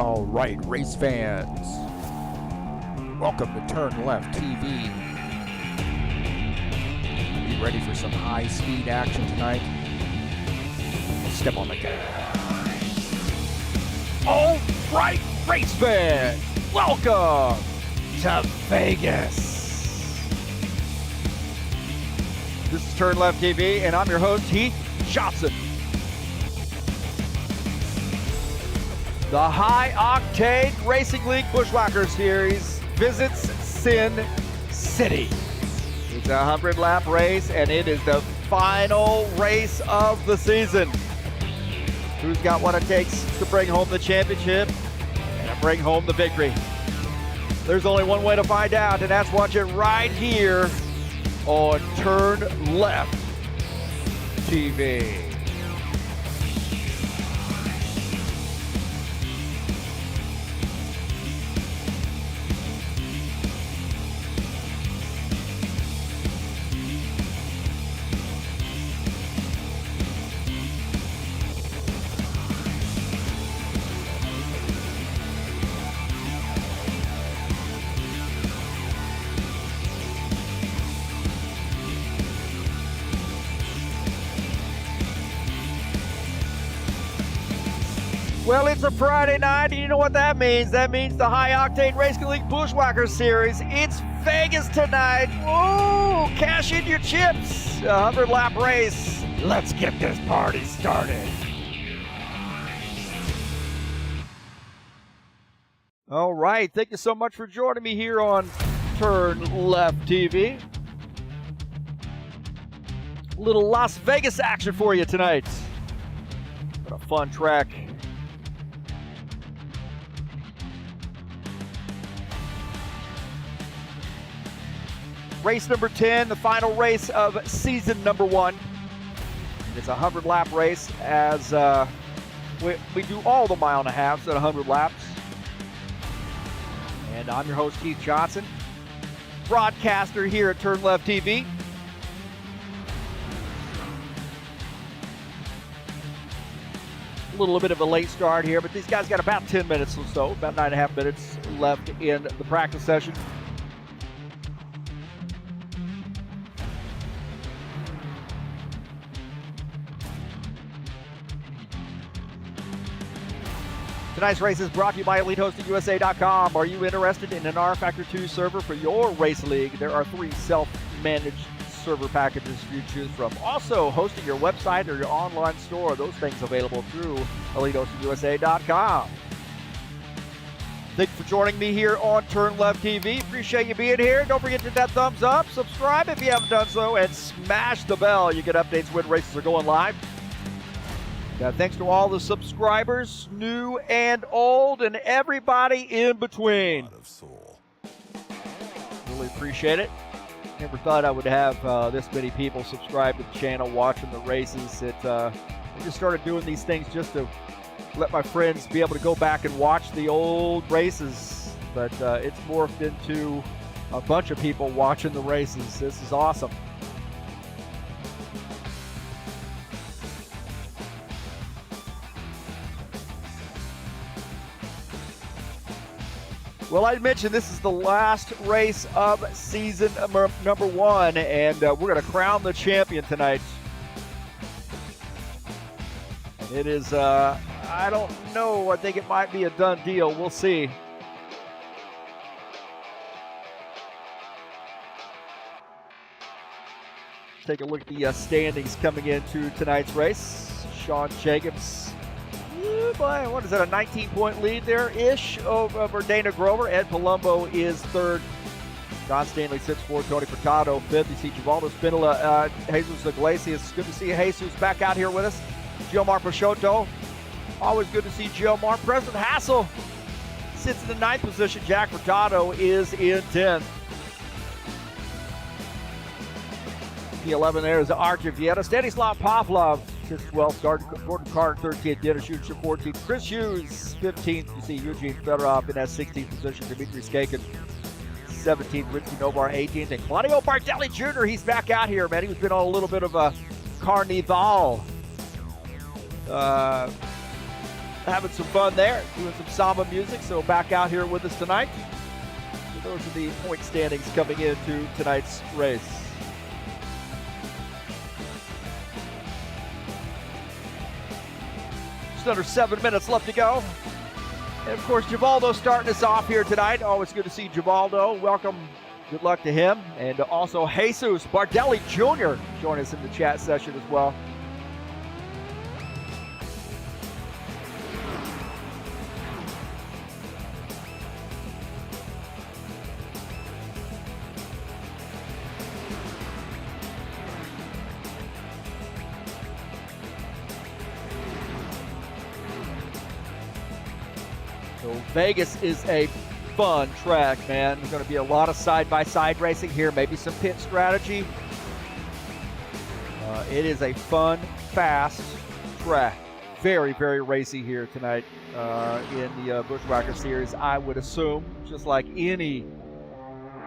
All right, race fans, welcome to TurnLeftTV. You ready for some high-speed action tonight? Step on the gas. All right, race fans, welcome to Vegas. This is TurnLeftTV, and I'm your host, Heath Johnson. The high-octane Racing League Buschwackers Series visits Sin City. It's a 100-lap race, and it is the final race of the season. Who's got what it takes to bring home the championship and to bring home the victory? There's only one way to find out, and that's watch it right here on TurnLeftTV. Well, it's a Friday night, and you know what that means. That means the high-octane Racing League Buschwackers Series. It's Vegas tonight. Whoa, cash in your chips. A 100-lap race. Let's get this party started. All right, thank you so much for joining me here on TurnLeftTV. A little Las Vegas action for you tonight. What a fun track. Race number 10, the final race of season number 1. It's a 100-lap race as we do all the mile and a halves at 100 laps. And I'm your host, Heath Johnson, broadcaster here at TurnLeftTV. A little bit of a late start here, but these guys got about 10 minutes or so, about 9.5 minutes left in the practice session. Tonight's race is brought to you by EliteHostingUSA.com. Are you interested in an rFactor 2 server for your race league? There are 3 self-managed server packages for you to choose from. Also, hosting your website or your online store, those things available through EliteHostingUSA.com. Thank you for joining me here on TurnLeftTV. Appreciate you being here. Don't forget to hit that thumbs up, subscribe if you haven't done so, and smash the bell. You get updates when races are going live. Thanks to all the subscribers, new and old, and everybody in between. Really appreciate it. Never thought I would have this many people subscribe to the channel, watching the races. I just started doing these things just to let my friends be able to go back and watch the old races. But it's morphed into a bunch of people watching the races. This is awesome. Well, I mentioned this is the last race of season number 1, and we're going to crown the champion tonight. And it is, I don't know, I think it might be a done deal. We'll see. Take a look at the standings coming into tonight's race. Sean Jacobs. Boy, what is that, a 19-point lead there-ish over Dana Grover. Ed Palumbo is 3rd. Don Stanley sits 4th. Tony Furtado 5th. You see Givaldo Spinola, Jesus Iglesias. Good to see Jesus back out here with us. Gilmar Peixoto. Always good to see Gilmar. President Hassel sits in the 9th position. Jack Furtado is in 10th. The 11 there is Archie Vieta. Stanislav Pavlov just 12th. Started Gordon Carter 13th. Dennis Schuster 14th. Chris Hughes 15th. You see Eugene Fedorov in that 16th position. Dmitry Skakin 17th. Richie Novar 18th. And Claudio Bardelli Jr. He's back out here, man. He's been on a little bit of a carnival having some fun there, doing some samba music. So back out here with us tonight. So those are the point standings coming into tonight's race. Just under 7 minutes left to go. And of course, Givaldo starting us off here tonight. Always good to see Givaldo. Welcome. Good luck to him. And also Jesus Bardelli Jr. join us in the chat session as well. So Vegas is a fun track, man. There's going to be a lot of side-by-side racing here, maybe some pit strategy. It is a fun, fast track. Very, very racy here tonight in the Buschwackers Series, I would assume. Just like any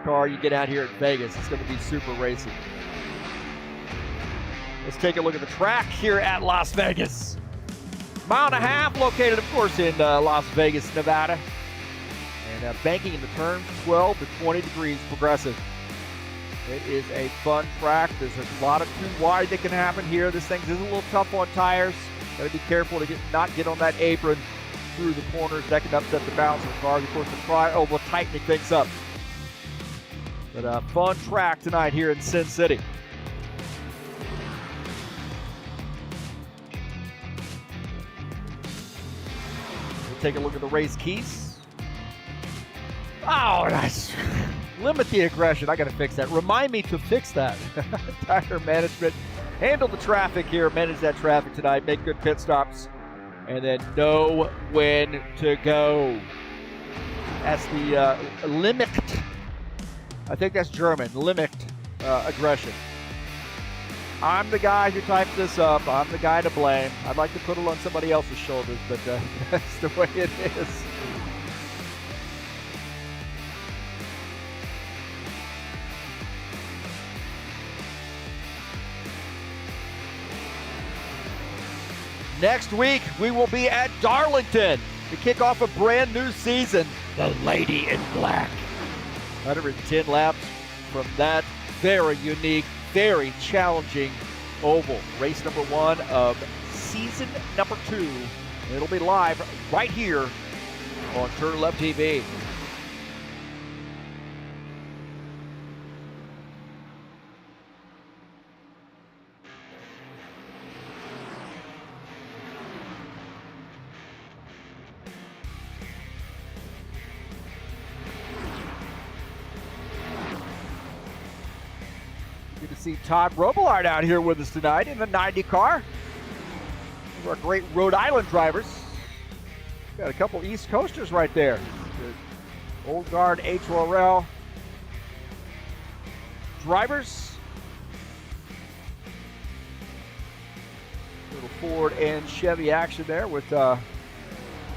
car you get out here at Vegas, it's going to be super racy. Let's take a look at the track here at Las Vegas. Mile and a half, located, of course, in Las Vegas, Nevada. And banking in the turn, 12 to 20 degrees progressive. It is a fun track. There's a lot of too wide that can happen here. This thing is a little tough on tires. Got to be careful to not get on that apron through the corners. That can upset the balance of the car. Of course, the tri-oval tightening things up. But a fun track tonight here in Sin City. We'll take a look at the race keys. Oh, nice. Limit the aggression. I got to fix that. Remind me to fix that. Tire management. Handle the traffic here. Manage that traffic tonight. Make good pit stops. And then know when to go. That's the limit. I think that's German. Limit aggression. I'm the guy who typed this up. I'm the guy to blame. I'd like to put it on somebody else's shoulders, but that's the way it is. Next week, we will be at Darlington to kick off a brand new season, the Lady in Black. 110 laps from that very unique, very challenging oval. Race number 1 of season number 2. It'll be live right here on TurnLeftTV. Good to see Todd Robillard out here with us tonight in the 90 car. One of our great Rhode Island drivers. Got a couple East Coasters right there. The old guard HORL drivers. Little Ford and Chevy action there with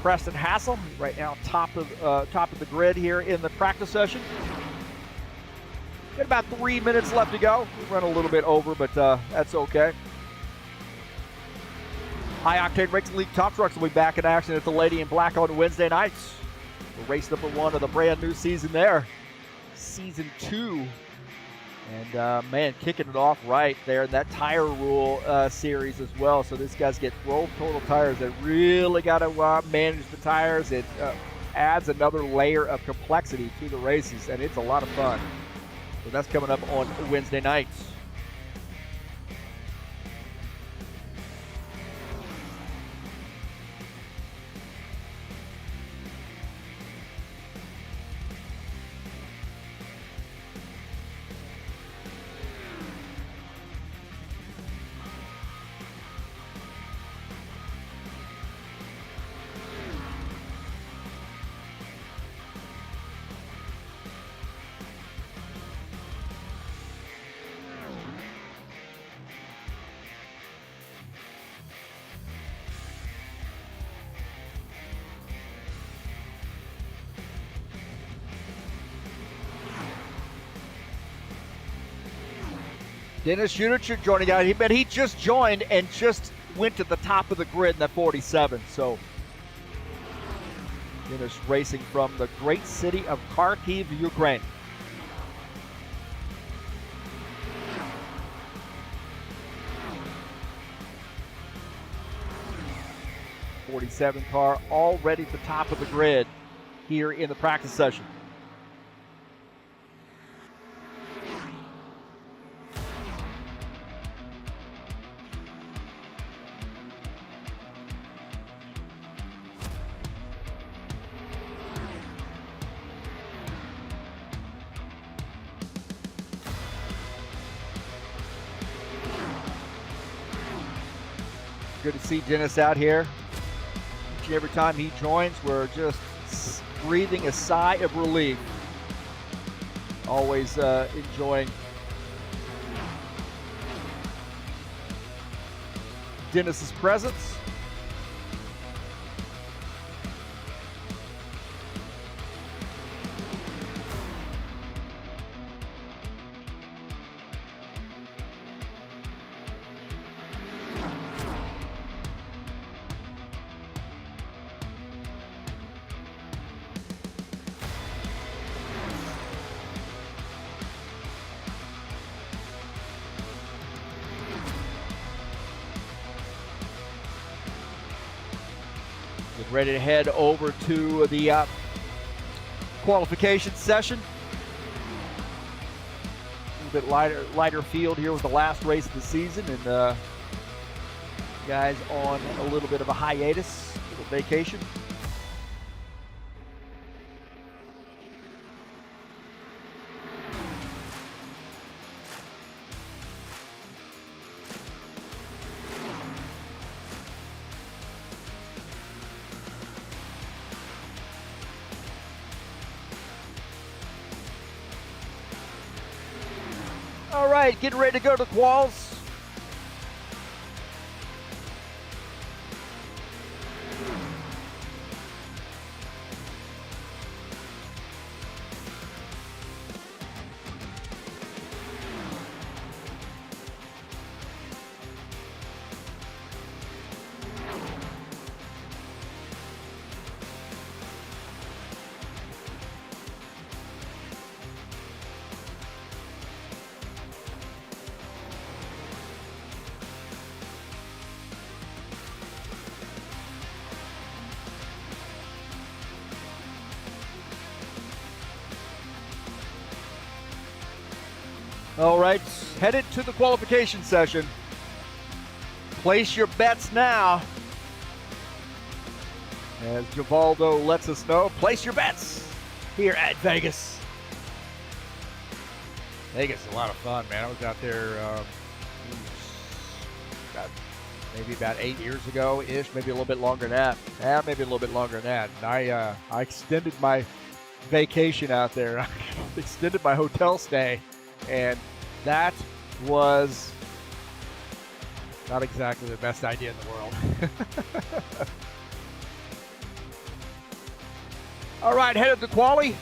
Preston Hassel right now top of the grid here in the practice session. Got about 3 minutes left to go. We run a little bit over, but that's okay. High Octane Racing League Top Trucks will be back in action at the Lady in Black on Wednesday nights. Race number 1 of the brand new season there. Season 2. And man, kicking it off right there in that tire rule series as well. So these guys get 12 total tires. They really got to manage the tires. It adds another layer of complexity to the races, and it's a lot of fun. So that's coming up on Wednesday nights. Dennis Unich joining out, but he just joined and just went to the top of the grid in that 47. So Dennis racing from the great city of Kharkiv, Ukraine. '47 car already at the top of the grid here in the practice session. Good to see Dennis out here. Each and every time he joins, we're just breathing a sigh of relief. Always enjoying Dennis's presence. Ready to head over to the qualification session. A little bit lighter field here with the last race of the season, and guys on a little bit of a hiatus, a little vacation. All right, getting ready to go to the quals. All right, headed to the qualification session. Place your bets now. As Givaldo lets us know, place your bets here at Vegas. Vegas is a lot of fun, man. I was out there maybe about 8 years ago-ish, maybe a little bit longer than that. Yeah, maybe a little bit longer than that. And I extended my vacation out there. I extended my hotel stay. And that was not exactly the best idea in the world. All right, headed to quali.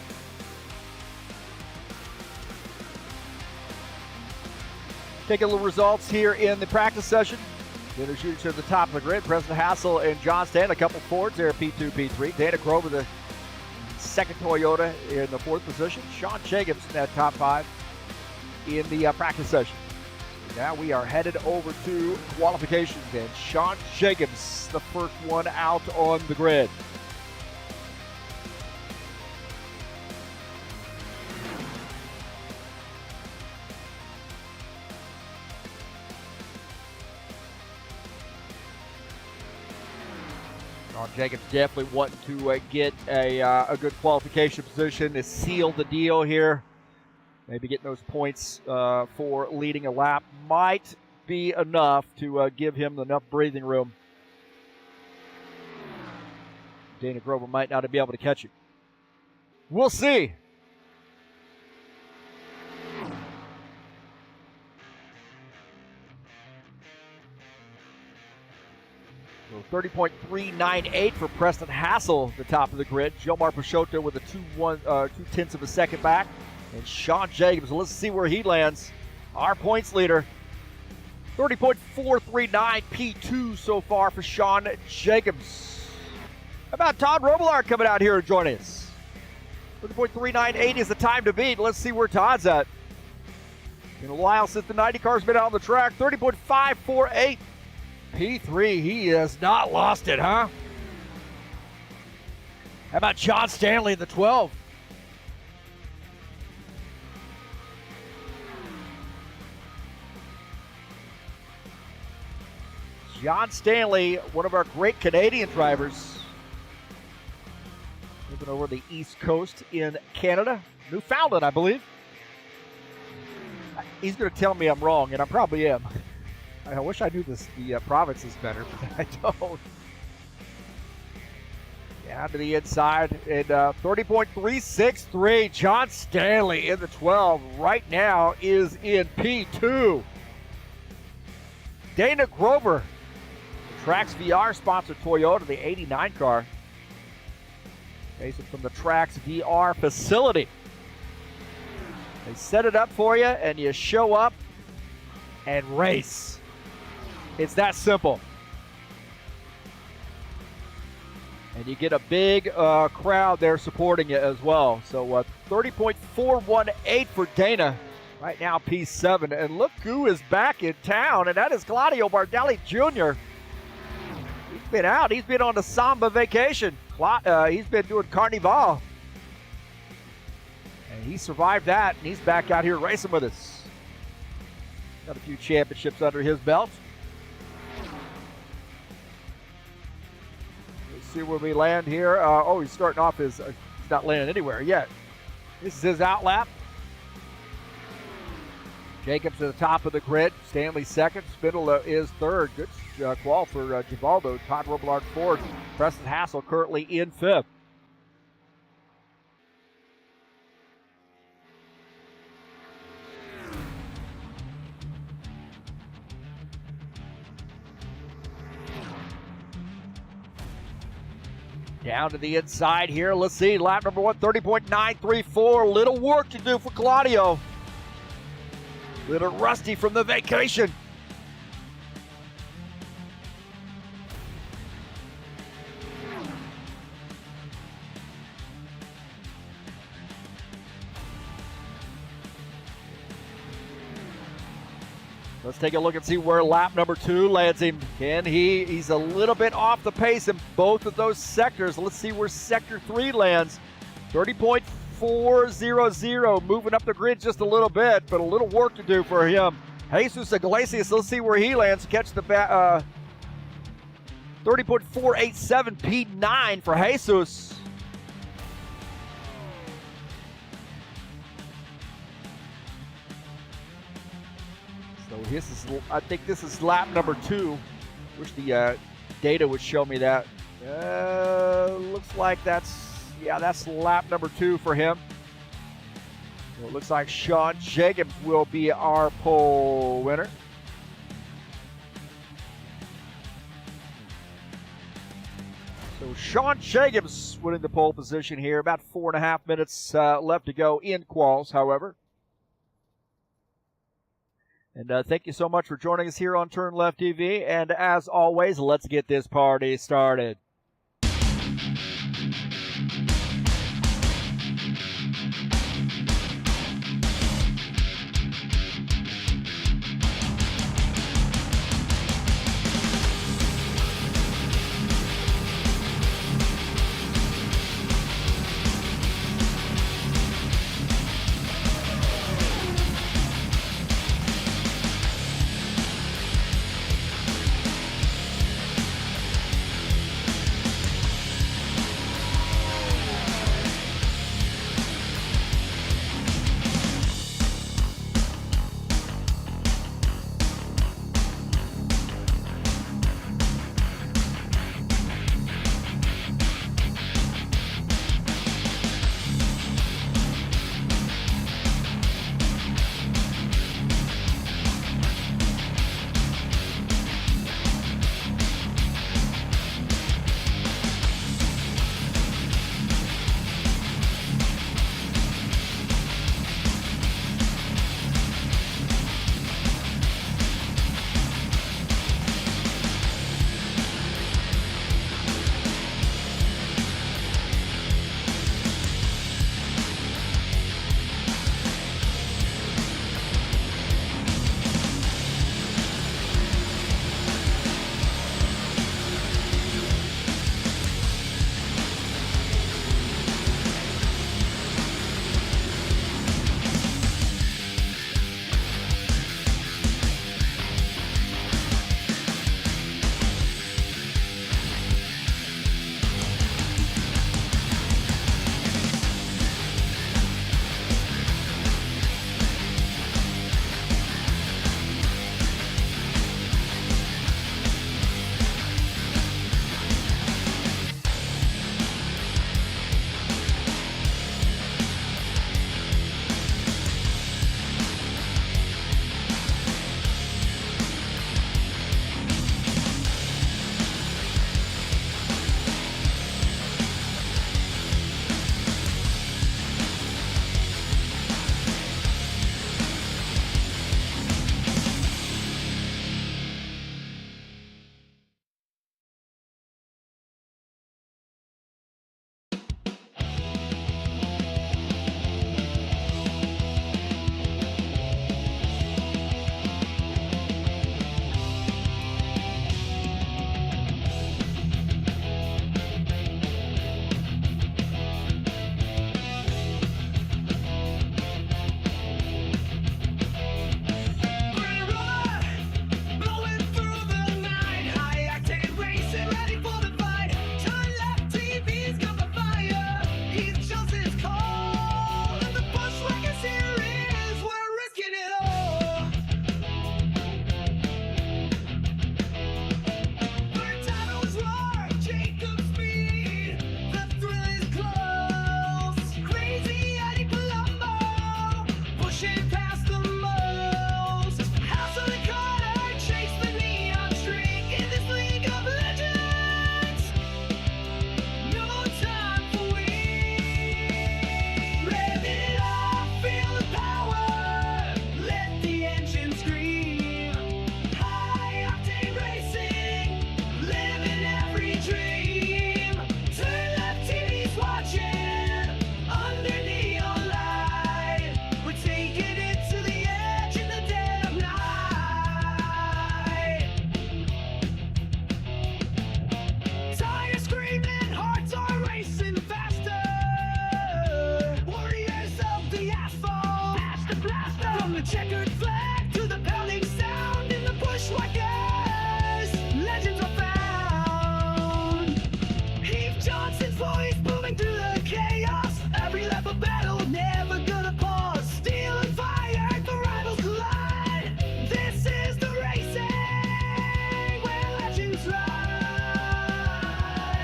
Take a little results here in the practice session. Dinner shooters at the top of the grid. Preston Hassel and John Stan, a couple Fords there, P2, P3. Dana Grover, the second Toyota in the fourth position. Sean Jacobs in that top five in the practice session. Now we are headed over to qualifications, and Sean Jacobs, the first one out on the grid. Sean Jacobs definitely wanting to get a good qualification position to seal the deal here. Maybe getting those points for leading a lap might be enough to give him enough breathing room. Dana Grover might not be able to catch it. We'll see. So 30.398 for Preston Hassel, the top of the grid. Jomar Peixoto with a 2/10 of a second back. And Sean Jacobs, let's see where he lands. Our points leader, 30.439 P2 so far for Sean Jacobs. How about Todd Robillard coming out here and joining us? 30.398 is the time to beat. Let's see where Todd's at. In a while since the 90 car's been out on the track. 30.548. P3, he has not lost it, huh? How about John Stanley in the 12? John Stanley, one of our great Canadian drivers. Living over the East Coast in Canada. Newfoundland, I believe. He's going to tell me I'm wrong, and I probably am. I wish I knew the provinces better, but I don't. Down to the inside, and 30.363. John Stanley in the 12 right now is in P2. Dana Grover, the Trax VR sponsored Toyota, the 89 car. Racing from the Trax VR facility. They set it up for you, and you show up and race. It's that simple. And you get a big crowd there supporting you as well. So 30.418 for Dana. Right now, P7. And look who is back in town, and that is Claudio Bardelli Jr. He's been out. He's been on the Samba vacation. He's been doing Carnival. And he survived that, and he's back out here racing with us. Got a few championships under his belt. Let's see where we land here. He's starting off he's not landing anywhere yet. This is his outlap. Jacobs to the top of the grid. Stanley second. Spindle is third. Good qual for Givaldo. Todd Robillard fourth. Preston Hassel currently in fifth. Down to the inside here. Let's see. Lap number 1, 30.934. Little work to do for Claudio. Little rusty from the vacation. Let's take a look and see where lap number 2 lands him. He's a little bit off the pace in both of those sectors. Let's see where sector 3 lands. 30.400, moving up the grid just a little bit, but a little work to do for him. Jesus Iglesias, let's see where he lands. Catch the 30.487, P9 for Jesus. So I think this is lap number 2. Wish the data would show me that. Looks like that's lap number 2 for him. So it looks like Sean Jacobs will be our pole winner. So Sean Jacobs winning the pole position here. About 4.5 minutes left to go in quals, however. And thank you so much for joining us here on TurnLeftTV. And as always, let's get this party started. pushing past the most. House of the Carter, chase the neon streak in this league of legends. No time for we. Rev it up, feel the power. Let the engine scream. High octane racing, living every dream. TurnLeftTV's watching under neon light. We're taking it to the edge in the dead of night. Tires screaming, hearts are racing faster. Warriors of the asphalt, past the blaster. From the checkered flag to the pounding sound in the bushwhackers, legends are found. Heath Johnson's voice moving through the chaos. Every lap of battle, never gonna pause. Steel and fire, the rivals collide. This is the racing where legends ride.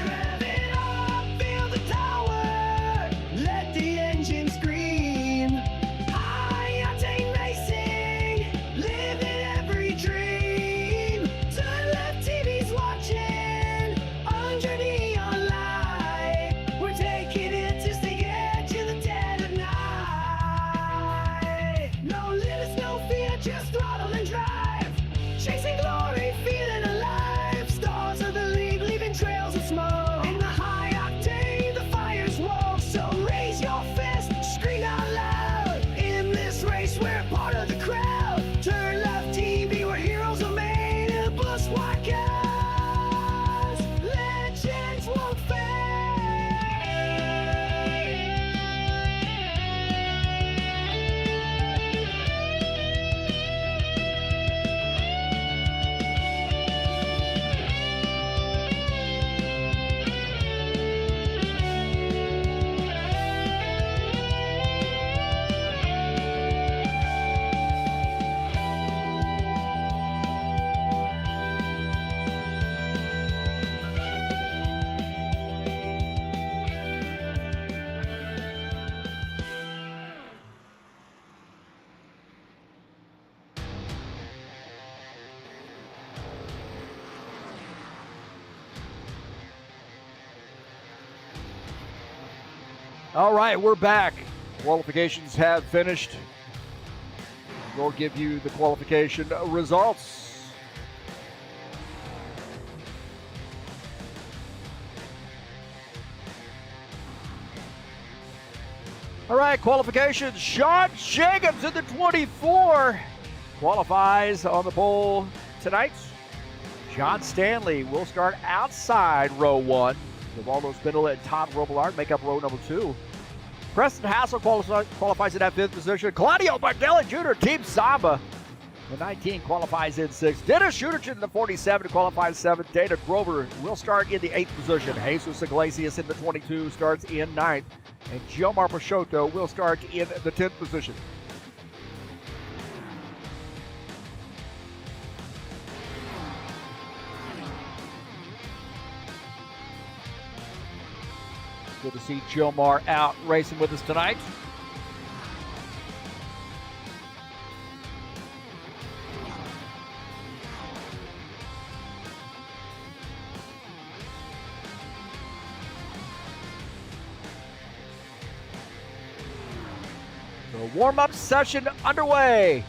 Rev it up, feel the tower. Let the engine scream. High octane racing, living every dream. TurnLeftTV's watching under neon light. We're taking it to the edge in the dead of night. No limits, no fear, just throttle and drive. Chasing glory, feeling alive. Stars of the league, leaving trails of smoke. In the high octane, the fire's woke. So raise your fist, scream out loud. In this race, we're part of the crowd. TurnLeftTV, we're heroes of Maine and bushwhackers. Legends won't fade. All right, we're back. Qualifications have finished. We'll give you the qualification results. All right, qualifications. Sean Jacobs in the 24 qualifies on the pole tonight. John Stanley will start outside row 1. Rivaldo Spindle and Todd Robillard make up row number 2. Preston Hassel qualifies in that 5th position. Claudio Bardelli Jr., Team Samba, the 19 qualifies in 6th. Dennis Schuderton in the 47 qualifies 7th. Dana Grover will start in the 8th position. Jesus Iglesias in the 22 starts in 9th. And Gilmar Peixoto will start in the 10th position. Good to see Gilmar out racing with us tonight. The warm-up session underway.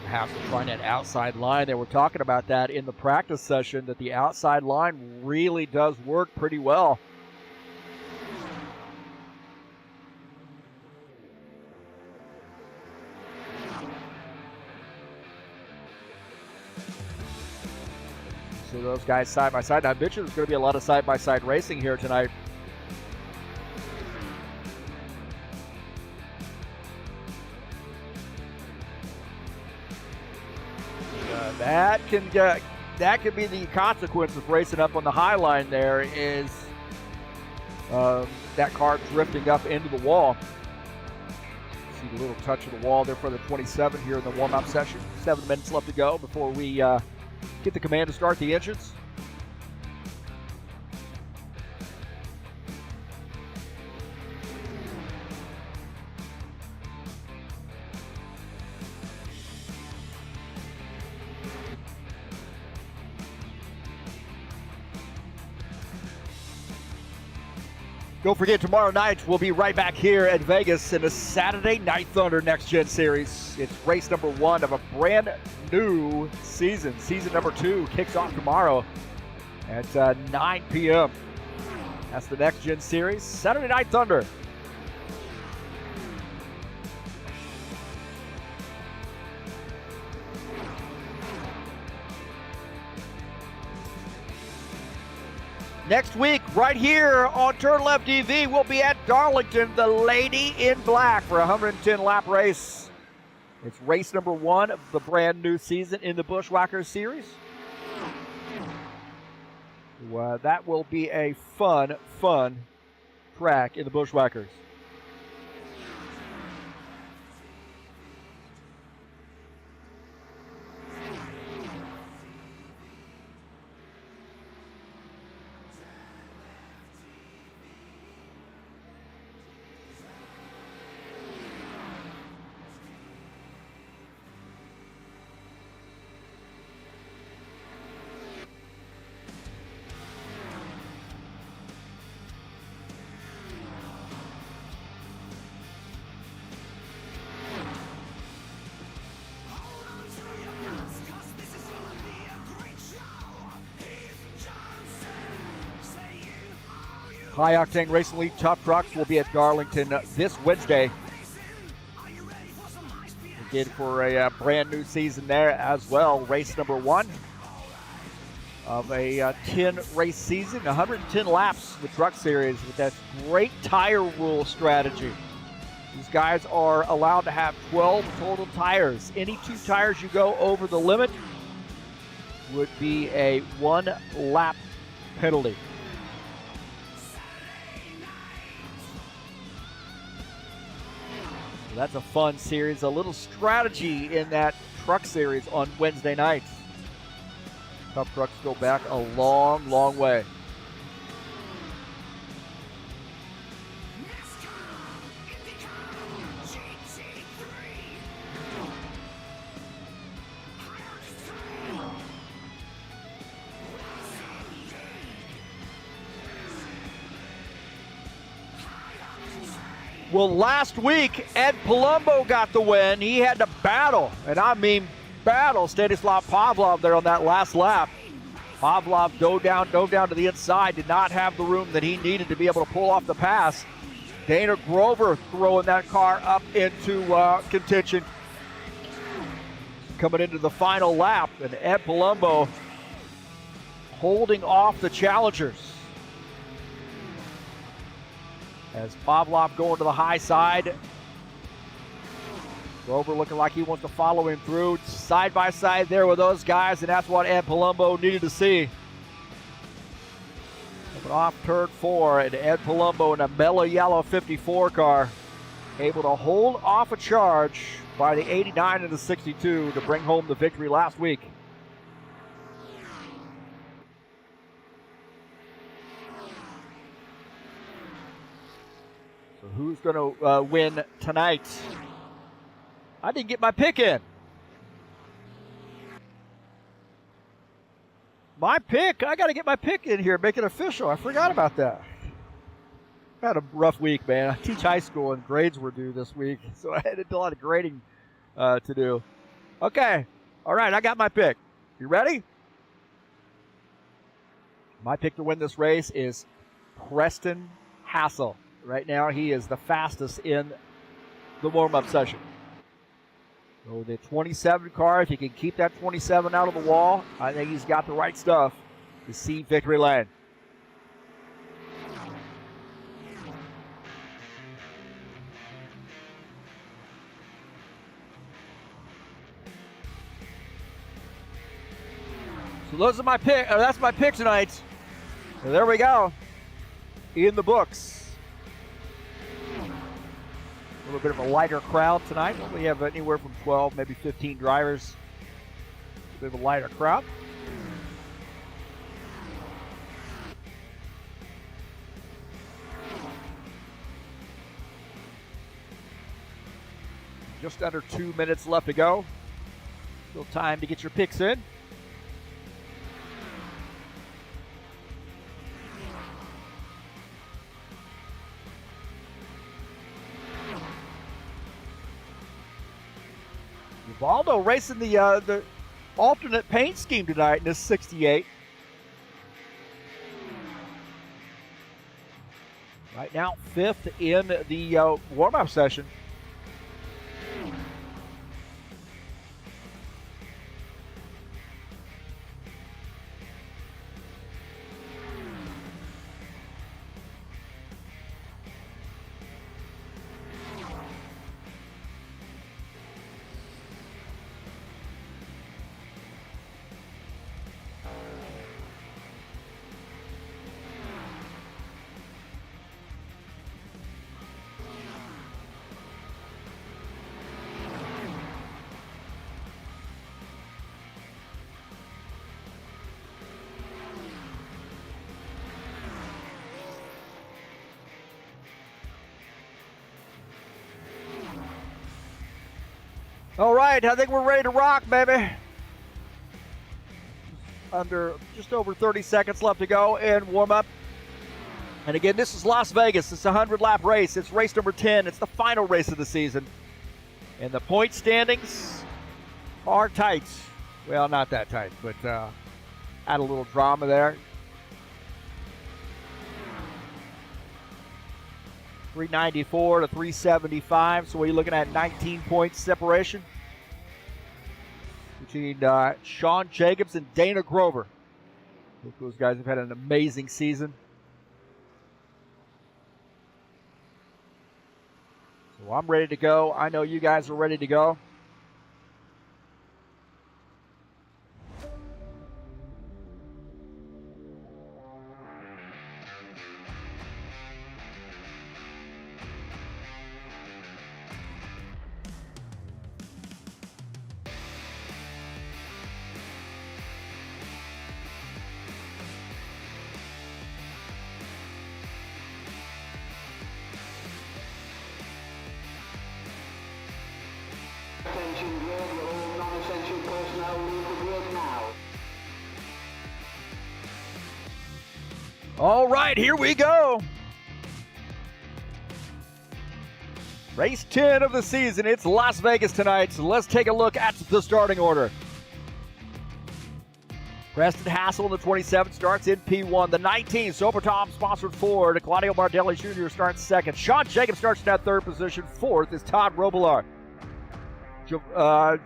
Hassel trying that outside line. They were talking about that in the practice session, that the outside line really does work pretty well. So those guys side by side. Now, I mentioned there's going to be a lot of side-by-side racing here tonight. That could be the consequence of racing up on the high line. There is that car drifting up into the wall. See the little touch of the wall there for the 27 here in the warm-up session. 7 minutes left to go before we get the command to start the engines. Don't forget, tomorrow night we'll be right back here at Vegas in the Saturday Night Thunder Next Gen Series. It's race number 1 of a brand new season. Season number 2 kicks off tomorrow at 9 p.m. That's the Next Gen Series, Saturday Night Thunder. Next week, right here on TurnLeftTV, we'll be at Darlington, the Lady in Black for a 110-lap race. It's race number 1 of the brand new season in the Buschwackers Series. That will be a fun track in the Buschwackers. High Octane Racing League Tough Trucks will be at Darlington this Wednesday. Again, for a brand new season there as well. Race number 1 of a 10-race season, 110 laps with Truck Series with that great tire rule strategy. These guys are allowed to have 12 total tires. Any 2 tires you go over the limit would be a 1-lap penalty. So that's a fun series, a little strategy in that Truck Series on Wednesday nights. Tough Trucks go back a long way. Well, last week, Ed Palumbo got the win. He had to battle, and I mean battle, Stanislav Pavlov there on that last lap. Pavlov dove down to the inside, did not have the room that he needed to be able to pull off the pass. Dana Grover throwing that car up into contention. Coming into the final lap, and Ed Palumbo holding off the challengers. As Pavlov going to the high side. Grover looking like he wants to follow him through. Side by side there with those guys, and that's what Ed Palumbo needed to see. Coming off turn 4, and Ed Palumbo in a mellow yellow 54 car, able to hold off a charge by the 89 and the 62 to bring home the victory last week. So who's going to win tonight? I didn't get my pick in. My pick, I got to get my pick in here, make it official. I forgot about that. I had a rough week, man. I teach high school and grades were due this week, so I had a lot of grading to do. Okay, all right, I got my pick. You ready? My pick to win this race is Preston Hassel. Right now, he is the fastest in the warm-up session. So the 27 car, if he can keep that 27 out of the wall, I think he's got the right stuff to see victory lane. So those are my pick. That's my pick tonight. So there we go. In the books. little bit of a lighter crowd tonight. We have anywhere from 12, maybe 15 drivers. A bit of a lighter crowd. Just under 2 minutes left to go. Still time to get your picks in. Ubaldo racing the alternate paint scheme tonight in this 68. Right now, 5th in the warm-up session. All right, I think we're ready to rock, baby. Under just over 30 seconds left to go and warm up. And again, this is Las Vegas. It's a 100-lap race. It's race number 10. It's the final race of the season. And the point standings are tight. Well, not that tight, but add a little drama there. 394 to 375, so we're looking at 19 points separation between Sean Jacobs and Dana Grover. Both those guys have had an amazing season. So I'm ready to go. I know you guys are ready to go. Attention grid, all non-essential personnel leave the grid now. All right, here we go. Race 10 of the season. It's Las Vegas tonight, so let's take a look at the starting order. Preston Hassel in the 27 starts in P1. The 19, Sober Tom sponsored Ford. Claudio Bardelli Jr. starts second. Sean Jacobs starts in that third position. Fourth is Todd Robillard. Givaldo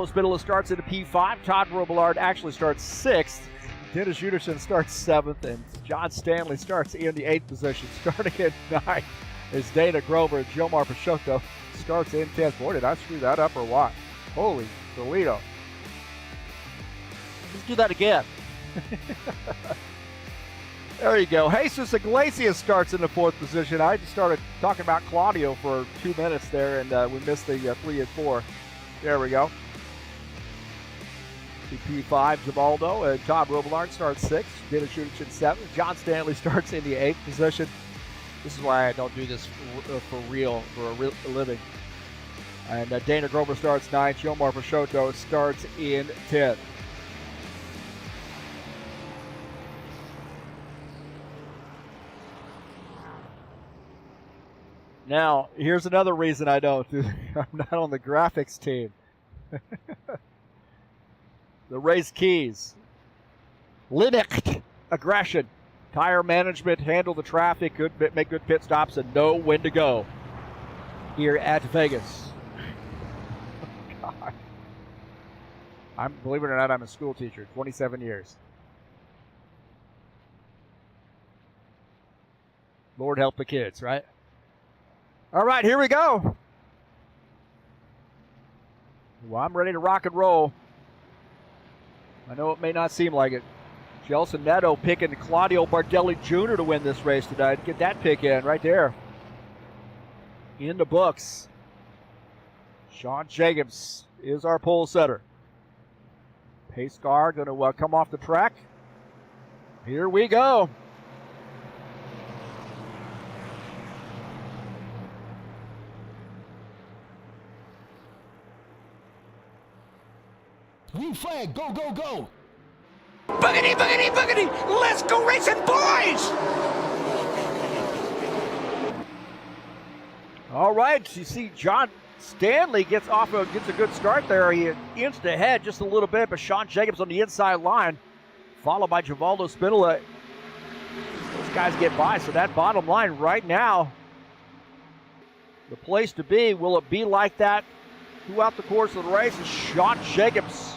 Spitaler starts into P5. Todd Robillard actually starts sixth. Dennis Uderson starts seventh, and John Stanley starts in the 8th position. Starting at 9th is Dana Grover, and Jomar Peixoto starts in 10th. Boy, did I screw that up or what? Holy Toledo. Let's do that again. There you go. Jesus Iglesias starts in the 4th position. I just started talking about Claudio for 2 minutes there, and we missed the 3 and 4. There we go. P5, Givaldo, and Todd Robillard starts 6th. Dennis Uderson 7th. John Stanley starts in the 8th position. This is why I don't do this for a living. And Dana Grover starts 9th. Jomar Peixoto starts in 10th. Now, here's another reason I don't. I'm not on the graphics team. The race keys. Linux aggression. Tire management, handle the traffic, make good pit stops, and know when to go here at Vegas. God. Believe it or not, I'm a school teacher, 27 years. Lord help the kids, right? All right, here we go. Well, I'm ready to rock and roll. I know it may not seem like it. Gelson Neto picking Claudio Bardelli Jr. to win this race tonight. Get that pick in right there. in the books. Sean Jacobs is our pole setter. Pace car going to come off the track. Here we go. Green flag, go, go, go. Boogity, boogity, boogity! Let's go racing, boys! All right, you see John Stanley gets a good start there. He inched ahead just a little bit, but Sean Jacobs on the inside line, followed by Givaldo Spinola. Those guys get by, so that bottom line right now, the place to be. Will it be like that throughout the course of the race? Is Sean Jacobs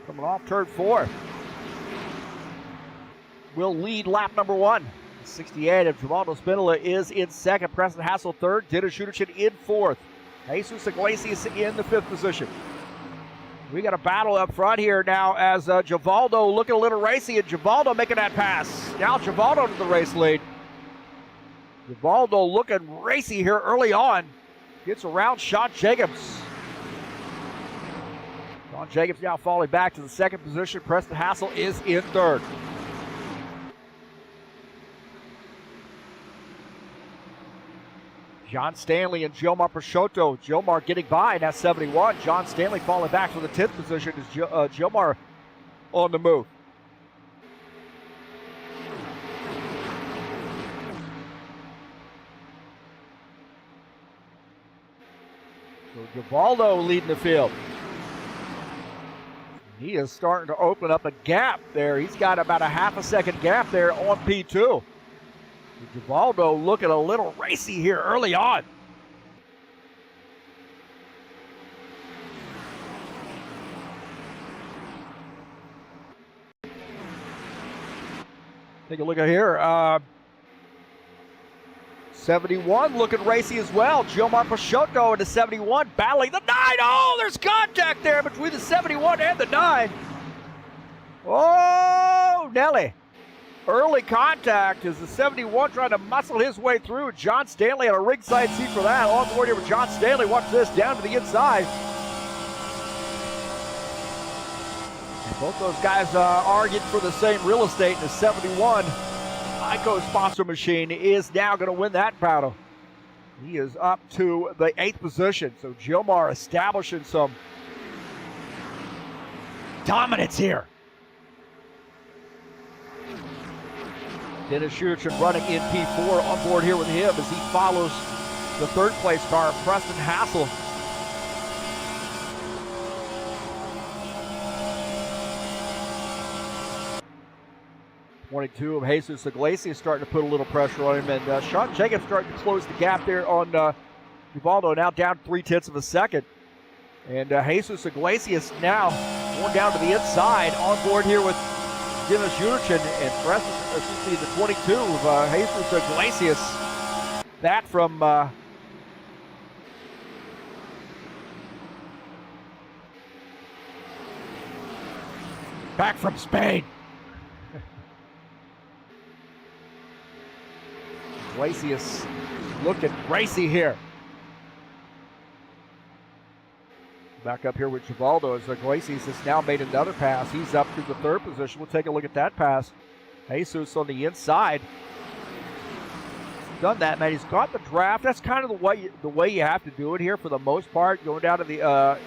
coming off turn 4 will lead lap number 1. 68 of Givaldo Spinola is in second. Preston Hassel third. Dennis Schuderchin in fourth. Jesus Iglesias in the 5th position. We got a battle up front here now as Givaldo looking a little racy, and Givaldo making that pass. Now Givaldo to the race lead. Givaldo looking racy here early on. Gets around Sean Jacobs. Sean Jacobs now falling back to the 2nd position. Preston Hassel is in 3rd. John Stanley and Gilmar Peixoto. Gilmar getting by in that 71. John Stanley falling back to the 10th position as Gilmar on the move. So Givaldo leading the field. He is starting to open up a gap there. He's got about a half a second gap there on P2. Givaldo looking a little racy here early on. Take a look at here. 71 looking racy as well. Gilmar Peixoto into 71 battling the 9. Oh, there's contact there between the 71 and the 9. Oh, Nelly. Early contact as the 71 trying to muscle his way through. John Stanley on a ringside seat for that. On board here with John Stanley. Watch this, down to the inside. And both those guys arguing for the same real estate. And the 71 ICO sponsor machine is now going to win that battle. He is up to the 8th position. So Gilmar establishing some dominance here. Dennis Schuderchin running in P4 on board here with him as he follows the 3rd place car, Preston Hassel. .22 of Jesus Iglesias starting to put a little pressure on him, and Sean Jacobs starting to close the gap there on Givaldo, now down 0.3 of a second. And Jesus Iglesias now going down to the inside on board here with Dennis Schuderchin and Preston, the 22 of Jesus Iglesias. That from back from Spain. Iglesias looking racy here. Back up here with Givaldo as Iglesias has now made another pass. He's up to the 3rd position. We'll take a look at that pass. Jesus on the inside. He's done that, man. He's got the draft. That's kind of the way you have to do it here for the most part. Going down to the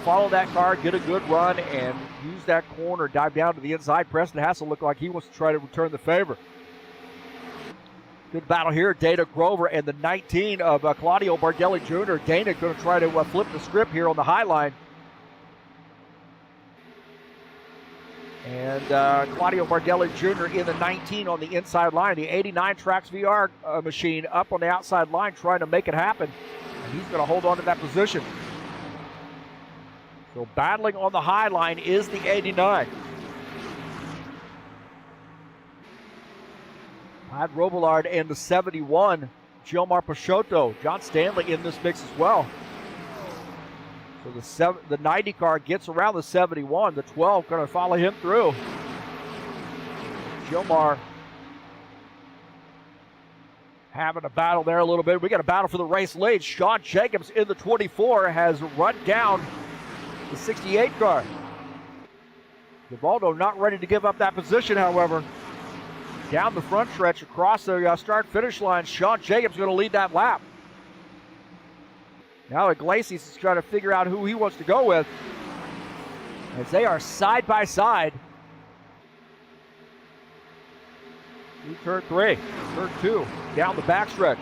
follow that car, get a good run, and use that corner, dive down to the inside. Preston Hassel looked like he wants to try to return the favor. Good battle here. Dana Grover and the 19 of Claudio Bardelli Jr. Dana going to try to flip the script here on the high line. And Claudio Bardelli Jr. in the 19 on the inside line. The 89 Trax VR machine up on the outside line trying to make it happen. And he's going to hold on to that position. So battling on the high line is the 89. Todd Robillard and the 71, Gilmar Peixoto. John Stanley in this mix as well. So the 90 car gets around the 71. The 12 going to follow him through. Gilmar having a battle there a little bit. We got a battle for the race lead. Sean Jacobs in the 24 has run down the 68 car. Givaldo not ready to give up that position, however. Down the front stretch across the start-finish line, Sean Jacobs going to lead that lap. Now Iglesias is trying to figure out who he wants to go with, as they are side by side. Turn 3, turn 2, down the backstretch.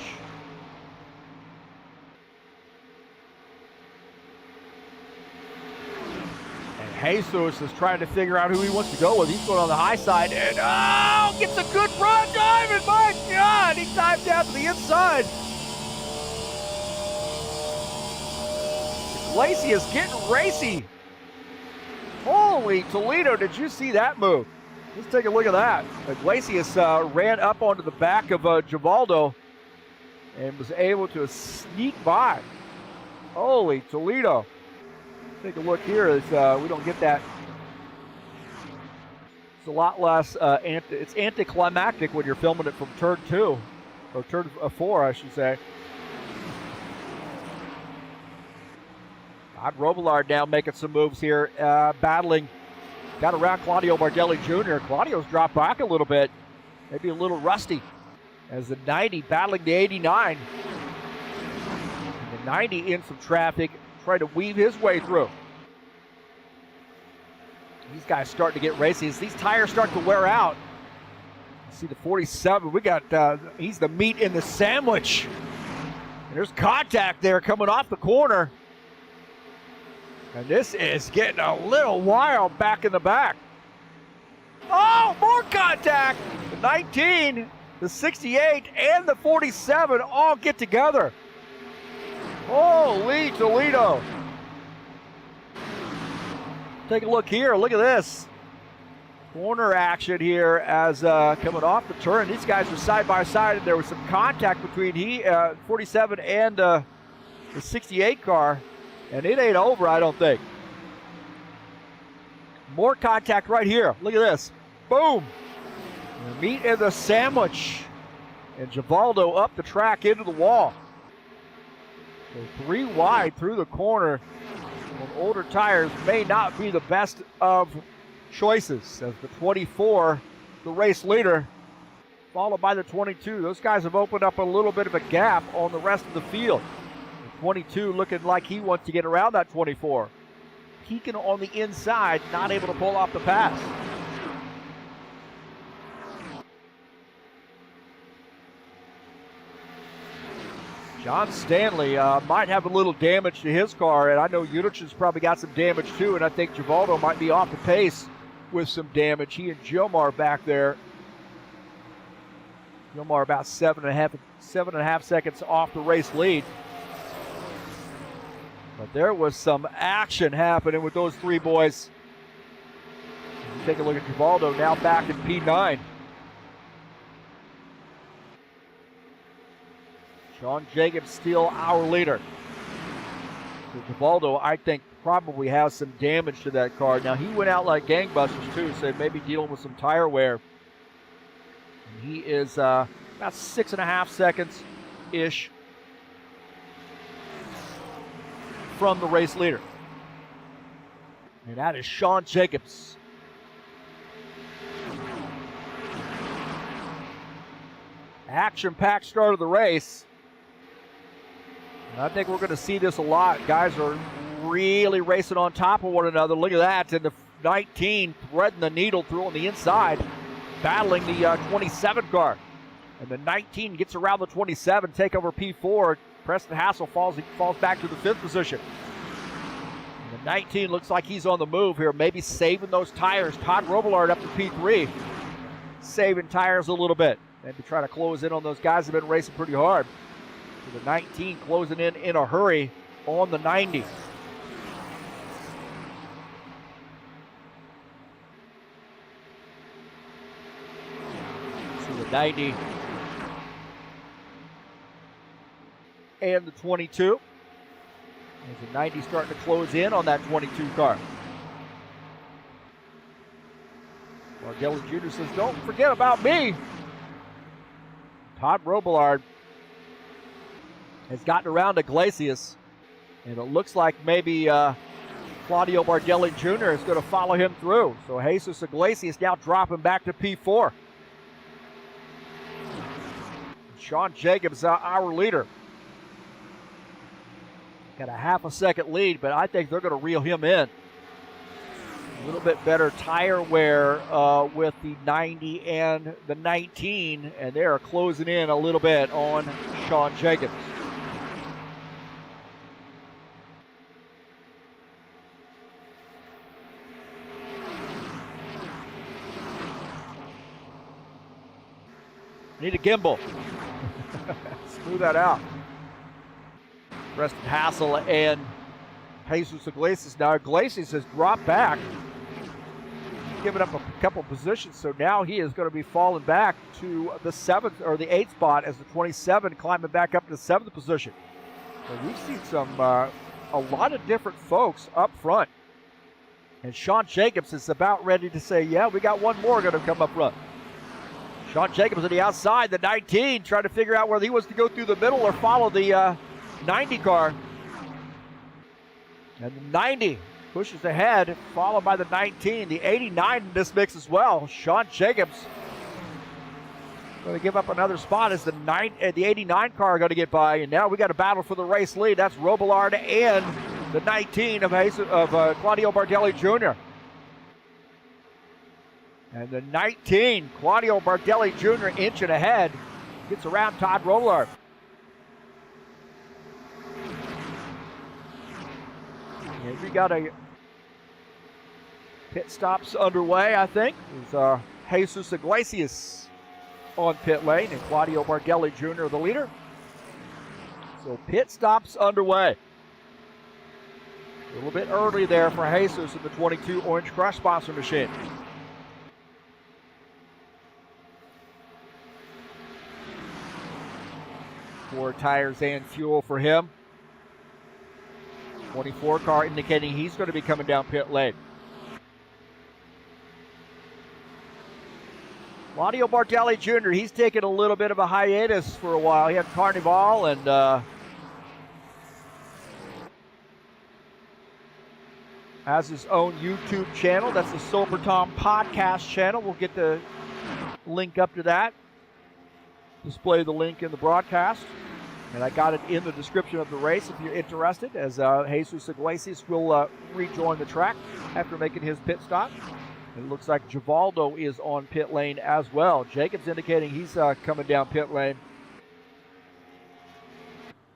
Jesus is trying to figure out who he wants to go with. He's going on the high side and gets a good run dive, and my God, he dives down to the inside. Iglesias getting racy. Holy Toledo, did you see that move? Let's take a look at that. Iglesias ran up onto the back of Givaldo and was able to sneak by. Holy Toledo. Take a look here as we don't get that. It's a lot less, it's anticlimactic when you're filming it from turn 2, or turn 4, I should say. Todd Robillard now making some moves here, battling. Got around Claudio Bardelli Jr. Claudio's dropped back a little bit, maybe a little rusty, as the 90 battling the 89. And the 90 in some traffic, trying to weave his way through. These guys starting to get racy as these tires start to wear out. You see the 47, we got, he's the meat in the sandwich. And there's contact there coming off the corner. And this is getting a little wild back in the back. Oh, more contact. The 19, the 68, and the 47 all get together. Holy Toledo. Take a look here. Look at this. Corner action here as coming off the turn. These guys are side by side, and there was some contact between 47 and the 68 car. And it ain't over, I don't think. More contact right here. Look at this. Boom. The meat in the sandwich. And Givaldo up the track into the wall. So 3 wide through the corner. On older tires may not be the best of choices. As the 24, the race leader, followed by the 22. Those guys have opened up a little bit of a gap on the rest of the field. 22 looking like he wants to get around that 24. Peeking on the inside, not able to pull off the pass. John Stanley might have a little damage to his car, and I know Unich's probably got some damage too, and I think Givaldo might be off the pace with some damage. He and Gilmar back there. Gilmar about 7.5 seconds off the race lead. But there was some action happening with those 3 boys. Take a look at Givaldo now back in P9. Sean Jacobs still our leader. So Givaldo, I think, probably has some damage to that car. Now, he went out like gangbusters, too, so maybe dealing with some tire wear. And he is about 6.5 seconds-ish from the race leader. And that is Sean Jacobs. Action-packed start of the race. And I think we're going to see this a lot. Guys are really racing on top of one another. Look at that. And the 19 threading the needle through on the inside, battling the 27 car. And the 19 gets around the 27, take over P4. Preston Hassel falls back to the 5th position. And the 19 looks like he's on the move here, maybe saving those tires. Todd Robillard up to P3, saving tires a little bit. Maybe trying to close in on those guys that have been racing pretty hard. So the 19 closing in a hurry on the 90. So the 90 and the 22. As the 90 starting to close in on that 22 car. Bargelli Jr. says, don't forget about me. Todd Robillard has gotten around Iglesias, and it looks like maybe Claudio Bardelli Jr. is going to follow him through. So Jesus Iglesias now dropping back to P4. Sean Jacobs, our leader. Got a half a second lead, but I think they're going to reel him in. A little bit better tire wear with the 90 and the 19, and they are closing in a little bit on Sean Jacobs. Need a gimbal. Smooth that out. Preston Hassel and Jesus Iglesias. Now Iglesias has dropped back, given up a couple positions, so now he is going to be falling back to the 7th or the 8th spot as the 27 climbing back up to the 7th position. So we've seen some a lot of different folks up front, and Sean Jacobs is about ready to say, yeah, we got one more going to come up front. Sean Jacobs on the outside, the 19, trying to figure out whether he wants to go through the middle or follow the 90 car. And the 90 pushes ahead, followed by the 19. The 89 in this mix as well. Sean Jacobs going to give up another spot as the 89 car going to get by. And now we got a battle for the race lead. That's Robillard and the 19 of Claudio Bardelli Jr. And the 19, Claudio Bardelli Jr. inching ahead, gets around Todd Robillard. And we got a pit stops underway, I think. There's Jesus Iglesias on pit lane and Claudio Bardelli Jr. the leader. So pit stops underway. A little bit early there for Jesus in the 22 Orange Crush sponsor machine. Four tires and fuel for him. 24 car indicating he's going to be coming down pit lane. Claudio Bardelli Jr., he's taken a little bit of a hiatus for a while. He had Carnival and has his own YouTube channel. That's the Sober Tom podcast channel. We'll get the link up to that. Display the link in the broadcast. And I got it in the description of the race if you're interested, as Jesus Iglesias will rejoin the track after making his pit stop. And it looks like Givaldo is on pit lane as well. Jacobs indicating he's coming down pit lane.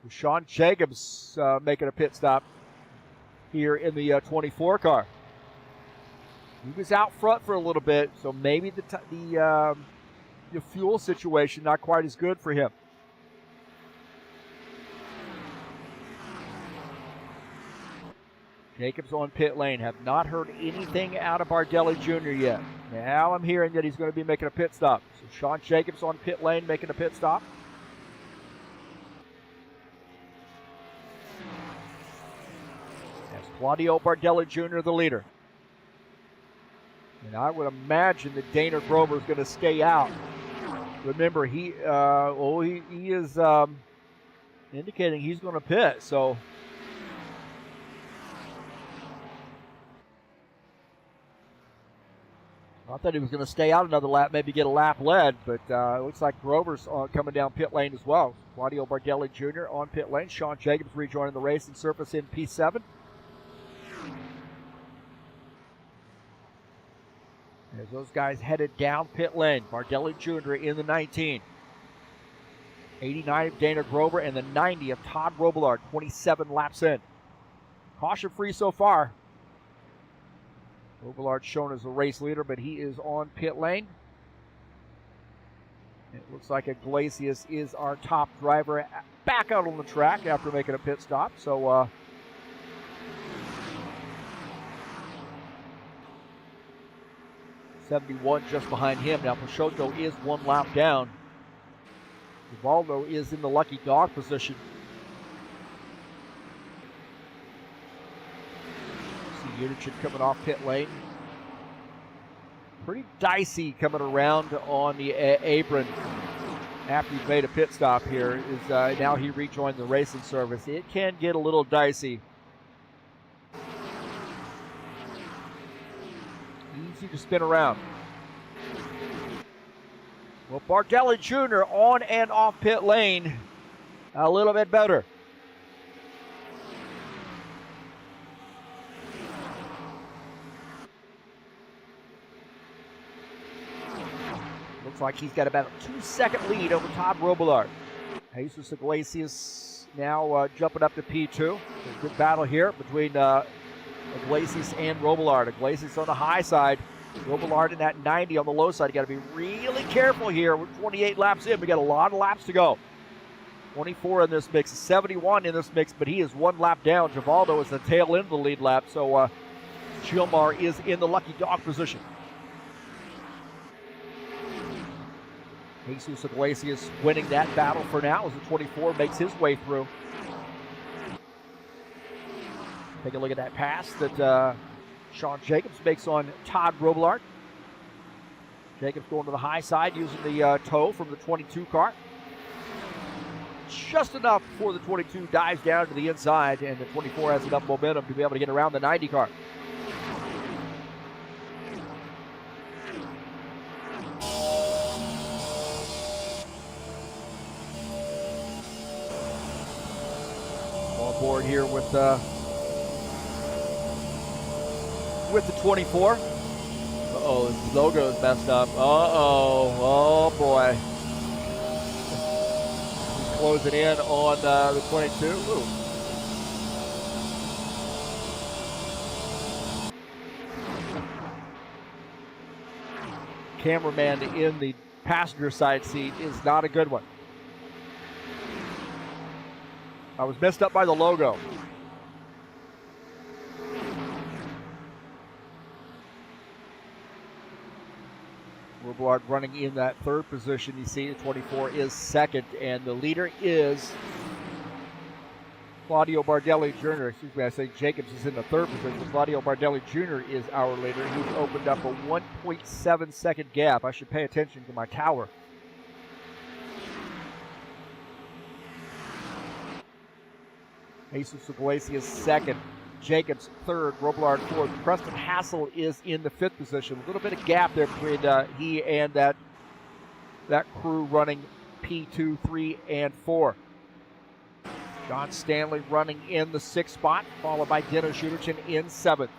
Sean Jacobs making a pit stop here in the 24 car. He was out front for a little bit, so maybe the fuel situation not quite as good for him. Jacobs on pit lane. Have not heard anything out of Bardelli Jr. yet. Now I'm hearing that he's going to be making a pit stop. So Sean Jacobs on pit lane making a pit stop. That's Claudio Bardelli Jr. the leader. And I would imagine that Dana Grover is going to stay out. Remember, he is indicating he's going to pit. So I thought he was going to stay out another lap, maybe get a lap led, but it looks like Grover's coming down pit lane as well. Claudio Bardelli Jr. on pit lane. Sean Jacobs rejoining the race and surface in P7. As those guys headed down pit lane, Bardelli Jr. in the 19. 89 of Dana Grover and the 90 of Todd Robillard, 27 laps in. Caution free so far. Robillard shown as the race leader, but he is on pit lane. It looks like Iglesias is our top driver back out on the track after making a pit stop. So 71 just behind him. Now Peixoto is one lap down. Givaldo is in the lucky dog position. See Unichin coming off pit lane. Pretty dicey coming around on the apron after he's made a pit stop here is now he rejoined the racing service. It can get a little dicey. Easy to spin around. Well, Bardelli Jr. on and off pit lane a little bit better. Looks like he's got about a 2-second lead over Todd Robillard. Jesus Iglesias now jumping up to P2. There's a good battle here between Iglesias and Robillard. Iglesias on the high side. Robillard in that 90 on the low side. You got to be really careful here. We're 28 laps in. We got a lot of laps to go. 24 in this mix, 71 in this mix, but he is 1 lap down. Givaldo is the tail end of the lead lap, so Chilmar is in the lucky dog position. Jesus Iglesias winning that battle for now as the 24 makes his way through. Take a look at that pass that Sean Jacobs makes on Todd Robillard. Jacobs going to the high side using the toe from the 22 car. Just enough before the 22 dives down to the inside, and the 24 has enough momentum to be able to get around the 90 car. On board here with the 24. Uh-oh, his logo is messed up. Uh-oh, oh boy. He's closing in on the 22. Ooh. Cameraman in the passenger side seat is not a good one. I was messed up by the logo. Robillard running in that 3rd position. You see the 24 is 2nd, and the leader is Claudio Bardelli Jr. Excuse me, I say Jacobs is in the 3rd position. Claudio Bardelli Jr. is our leader. He's opened up a 1.7 second gap. I should pay attention to my tower. Jesus Iglesias 2nd, Jacobs 3rd, Robillard 4th. Preston Hassel is in the 5th position. A little bit of gap there between he and that crew running P2, 3, and 4. John Stanley running in the 6th spot, followed by Dino Schuderchen in 7th.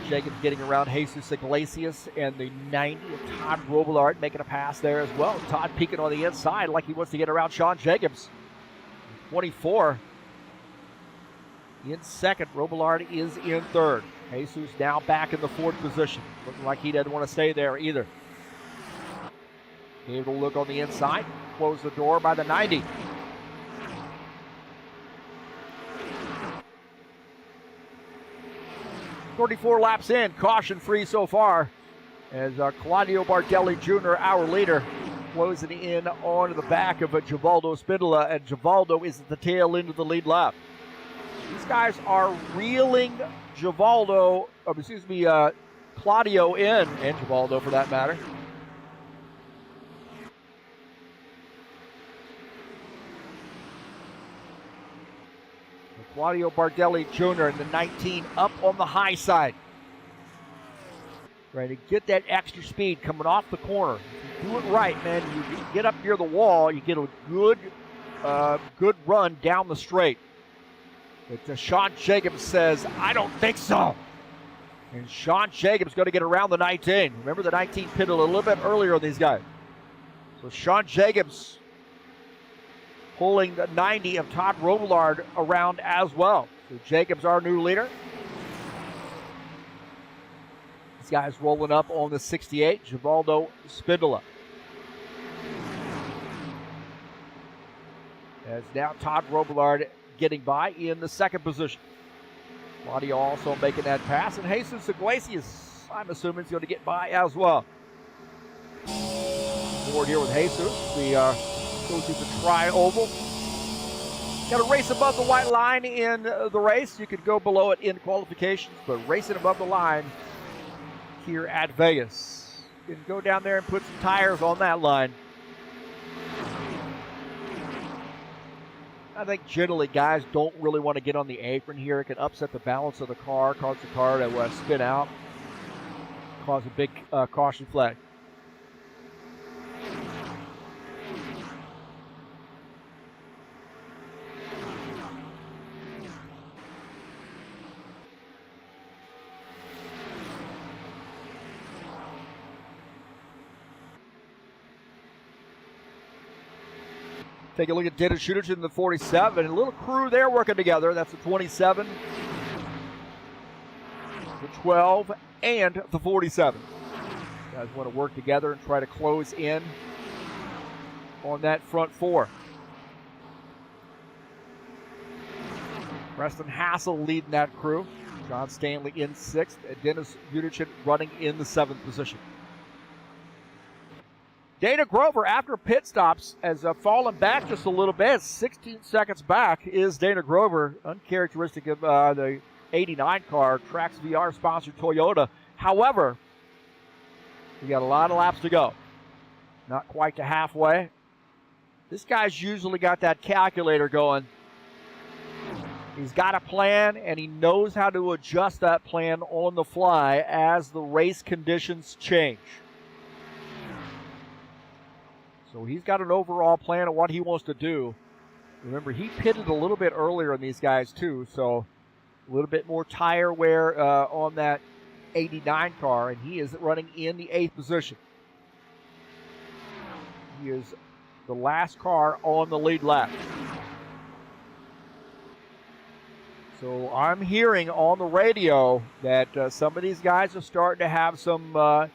Jacobs getting around Jesus Iglesias, and the 90 of Todd Robillard making a pass there as well. Todd peeking on the inside like he wants to get around Sean Jacobs. 24 in 2nd. Robillard is in 3rd. Jesus now back in the 4th position. Looking like he doesn't want to stay there either. Able to look on the inside. Close the door by the 90. .34 laps in, caution-free so far, as Claudio Bardelli Jr., our leader, closing in on the back of Givaldo Spindola, and Givaldo is at the tail end of the lead lap. These guys are reeling Claudio in, and Givaldo for that matter. Claudio Bardelli Jr. and the 19 up on the high side. Trying to get that extra speed coming off the corner. If you do it right, man, you get up near the wall, you get a good run down the straight. But Sean Jacobs says, I don't think so. And Sean Jacobs going to get around the 19. Remember, the 19 pitted a little bit earlier on these guys. So Sean Jacobs pulling the 90 of Todd Robillard around as well. So Jacobs, our new leader. These guys rolling up on the 68, Givaldo Spindola. As now Todd Robillard getting by in the 2nd position. Claudio also making that pass, and Jesus Iglesias, I'm assuming, is going to get by as well. Forward here with Jesus. We go to the tri-oval. Got to race above the white line in the race. You could go below it in qualifications, but racing above the line here at Vegas. You can go down there and put some tires on that line. I think generally guys don't really want to get on the apron here. It can upset the balance of the car, cause the car to spin out, cause a big caution flag. Take a look at Dennis Schutich in the 47. A little crew there working together. That's the 27, the 12, and the 47. Guys want to work together and try to close in on that front four. Preston Hassel leading that crew. John Stanley in 6th. And Dennis Schutich running in the 7th position. Dana Grover, after pit stops, has fallen back just a little bit. 16 seconds back is Dana Grover, uncharacteristic of the 89 car, Trax VR sponsored Toyota. However, we got a lot of laps to go. Not quite to halfway. This guy's usually got that calculator going. He's got a plan, and he knows how to adjust that plan on the fly as the race conditions change. So he's got an overall plan of what he wants to do. Remember, he pitted a little bit earlier in these guys too, so a little bit more tire wear on that 89 car, and he is running in the 8th position. He is the last car on the lead lap. So I'm hearing on the radio that some of these guys are starting to have some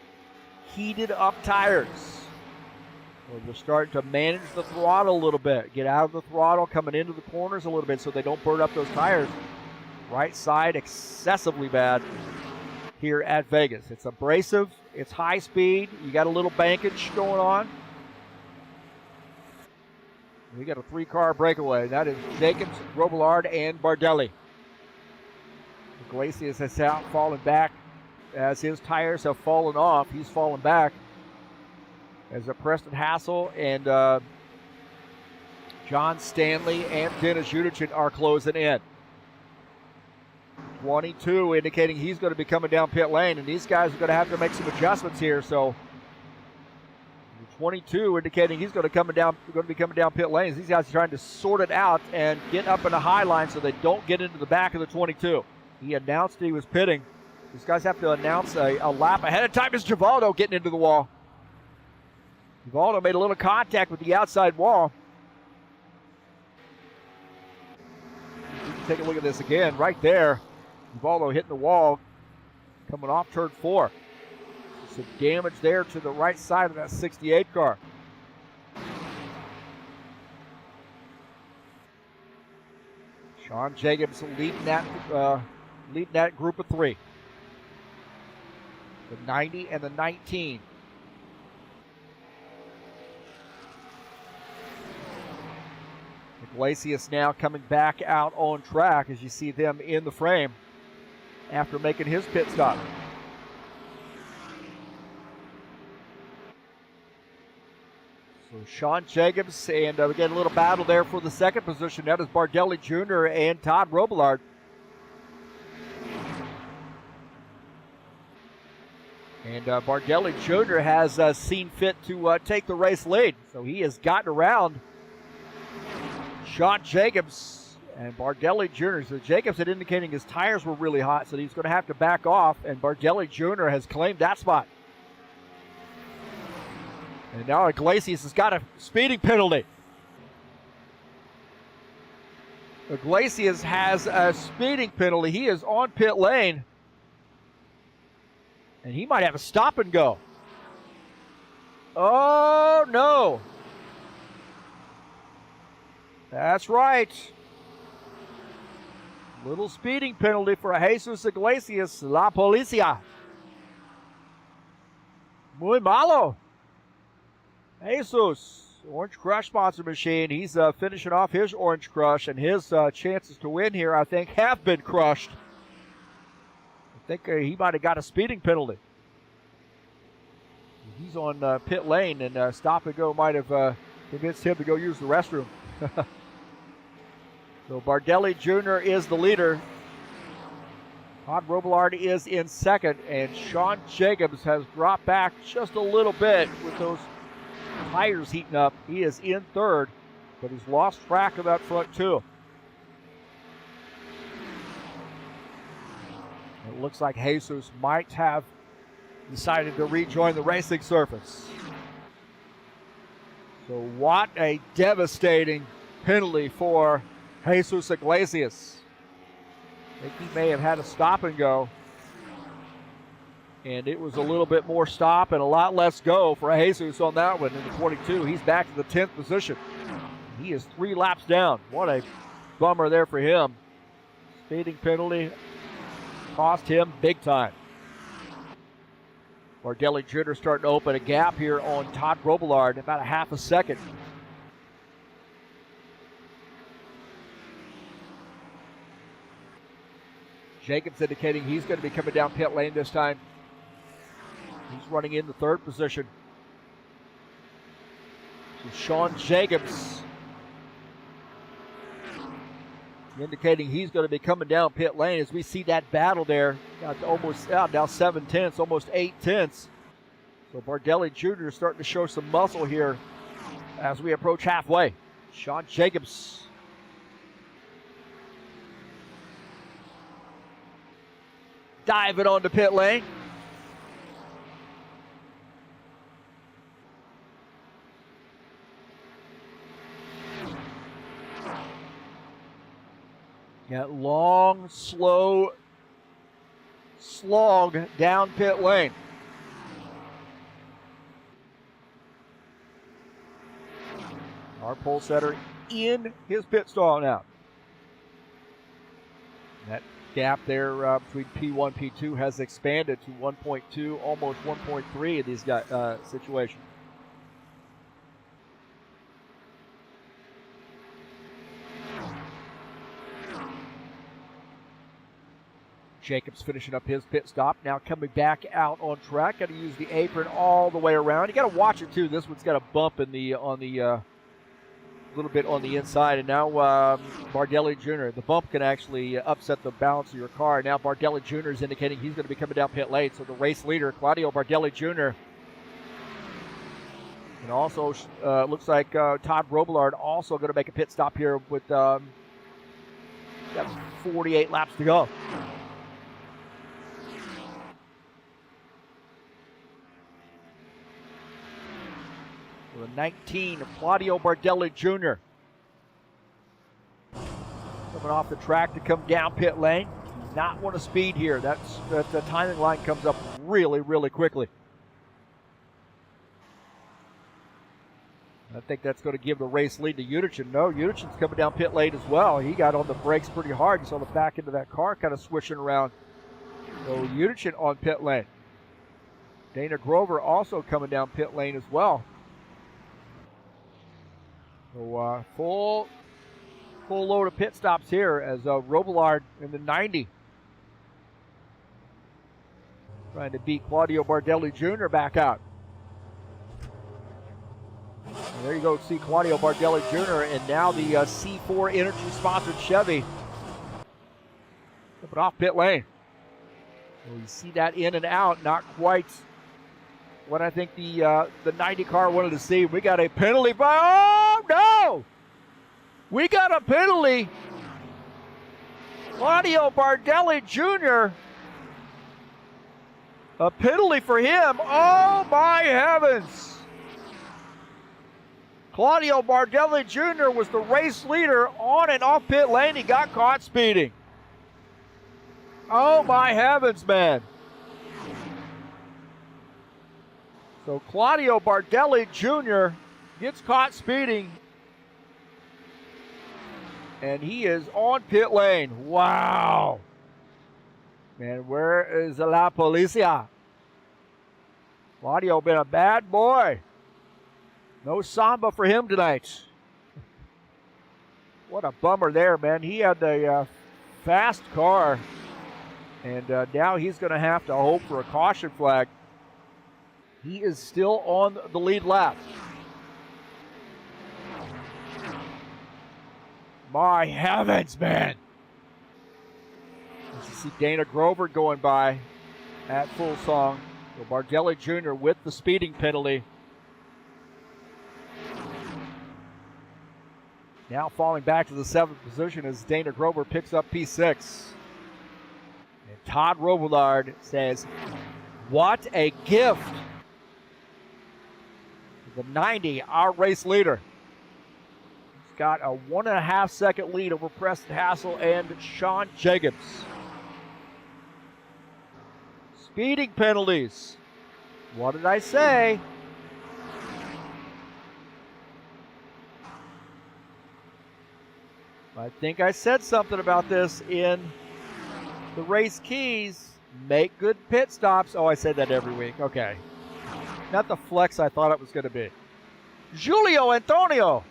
heated up tires. They're starting to manage the throttle a little bit. Get out of the throttle, coming into the corners a little bit so they don't burn up those tires. Right side excessively bad here at Vegas. It's abrasive. It's high speed. You got a little bankage going on. We got a 3-car breakaway. That is Jacobs, Robillard, and Bardelli. Iglesias has out, fallen back as his tires have fallen off. He's fallen back. As Preston Hassel and John Stanley and Dennis Schutich are closing in. 22 indicating he's going to be coming down pit lane, and these guys are going to have to make some adjustments here. So 22 indicating he's going to be coming down pit lanes. These guys are trying to sort it out and get up in the high line so they don't get into the back of the 22. He announced he was pitting. These guys have to announce a lap ahead of time. Is Givaldo getting into the wall? Givaldo made a little contact with the outside wall. Take a look at this again, right there. Givaldo hitting the wall, coming off turn 4. Some damage there to the right side of that 68 car. Sean Jacobs leading that group of 3. The 90 and the 19. Iglesias now coming back out on track as you see them in the frame after making his pit stop. So Sean Jacobs, and we get a little battle there for the 2nd position. That is Bardelli Jr. and Todd Robillard. And Bardelli Jr. has seen fit to take the race lead. So he has gotten around Sean Jacobs and Bardelli Jr. So Jacobs had indicating his tires were really hot, so he's going to have to back off, and Bardelli Jr. has claimed that spot. And now Iglesias has got a speeding penalty. Iglesias has a speeding penalty. He is on pit lane, and he might have a stop and go. Oh, no. That's right. Little speeding penalty for Jesus Iglesias. La Policia. Muy malo. Jesus. Orange Crush sponsor machine. He's finishing off his Orange Crush, and his chances to win here, I think, have been crushed. I think he might have got a speeding penalty. he's on pit lane, and stop and go might have convinced him to go use the restroom. So Bardelli Jr. is the leader. Todd Robillard is in second, and Sean Jacobs has dropped back just a little bit with those tires heating up. He is in third, but he's lost track of that front two. It looks like Jesus might have decided to rejoin the racing surface. So what a devastating penalty for Jesus Iglesias. I think he may have had a stop and go. And it was a little bit more stop and a lot less go for Jesus on that one in the 22. He's back to the 10th position. He is 3 laps down. What a bummer there for him. Speeding penalty cost him big time. Bardelli Jr. starting to open a gap here on Todd Robillard, about a half a second. Jacobs indicating he's going to be coming down pit lane this time. He's running in the 3rd position. So Sean Jacobs indicating he's going to be coming down pit lane as we see that battle there. Almost out now 7/10, almost 8/10. So Bardelli Jr. starting to show some muscle here as we approach halfway. Sean Jacobs. Diving onto pit lane. That long, slow slog down pit lane. Our pole setter in his pit stall now. That gap there between P1 P2 has expanded to 1.2, almost 1.3 in these situations. Jacobs finishing up his pit stop. Now coming back out on track. Got to use the apron all the way around. You got to watch it too. This one's got a bump in the little bit on the inside. And now Bardelli Jr. The bump can actually upset the balance of your car. Now Bardelli Jr. is indicating he's going to be coming down pit lane. So the race leader, Claudio Bardelli Jr. And also looks like Todd Robillard also going to make a pit stop here with got 48 laps to go. The 19 of Claudio Bardelli Jr. Coming off the track to come down pit lane. Does not want to speed here. That the timing line comes up really, really quickly. I think that's going to give the race lead to Utichin. No, Utichin's coming down pit lane as well. He got on the brakes pretty hard. You saw the back end of that car kind of swishing around. So Utichin on pit lane. Dana Grover also coming down pit lane as well. So full load of pit stops here as Robillard in the 90. Trying to beat Claudio Bardelli Jr. back out. And there you go, see Claudio Bardelli Jr. and now the C4 Energy sponsored Chevy. Coming off pit lane. So you see that in and out, not quite what I think the 90 car wanted to see. We got a penalty by, oh no! We got a penalty. Claudio Bardelli Jr. A penalty for him. Oh my heavens. Claudio Bardelli Jr. was the race leader on and off pit lane. He got caught speeding. Oh my heavens, man. So Claudio Bardelli Jr. gets caught speeding. And he is on pit lane. Wow. Man, where is la policia? Claudio been a bad boy. No samba for him tonight. What a bummer there, man. He had the fast car. And now he's going to have to hope for a caution flag. He is still on the lead lap. My heavens, man. As you see Dana Grover going by at full song. So Bardelli Jr. with the speeding penalty. Now falling back to the 7th position as Dana Grover picks up P6. And Todd Robillard says, what a gift. The 90, our race leader. He's got a 1.5 second lead over Preston Hassel and Sean Jacobs. Speeding penalties. What did I say? I think I said something about this in the race keys. Make good pit stops. Oh, I said that every week. Okay. Not the flex I thought it was going to be. Julio Antonio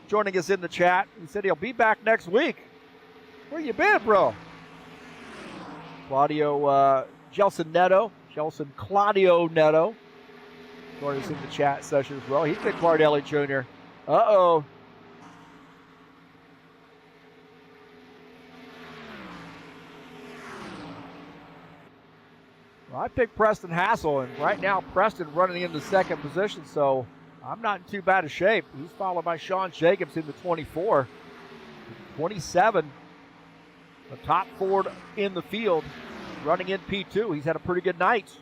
joining us in the chat. He said he'll be back next week. Where you been, bro? Gelson Claudio Neto joining us in the chat session as well. He's been Bardelli Jr. Uh-oh. Well, I picked Preston Hassel, and right now Preston running into 2nd position, so I'm not in too bad a shape. He's followed by Sean Jacobs in the 24. 27, the top Ford in the field, running in P2. He's had a pretty good night.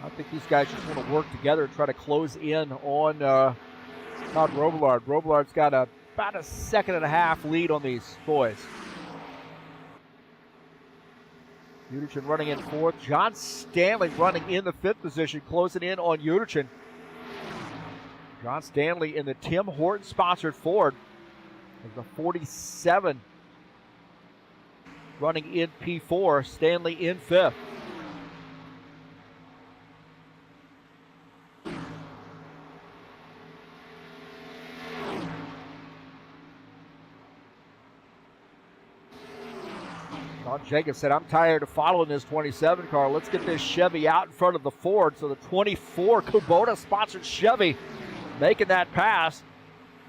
I think these guys just want to work together and try to close in on Todd Robillard. Robillard's got about a 1.5 second lead on these boys. Uderchin running in 4th. John Stanley running in the 5th position, closing in on Uderchin. John Stanley in the Tim Horton-sponsored Ford is the 47, running in P4. Stanley in 5th. Sean Jacobs said, I'm tired of following this 27 car. Let's get this Chevy out in front of the Ford. So the 24 Kubota-sponsored Chevy making that pass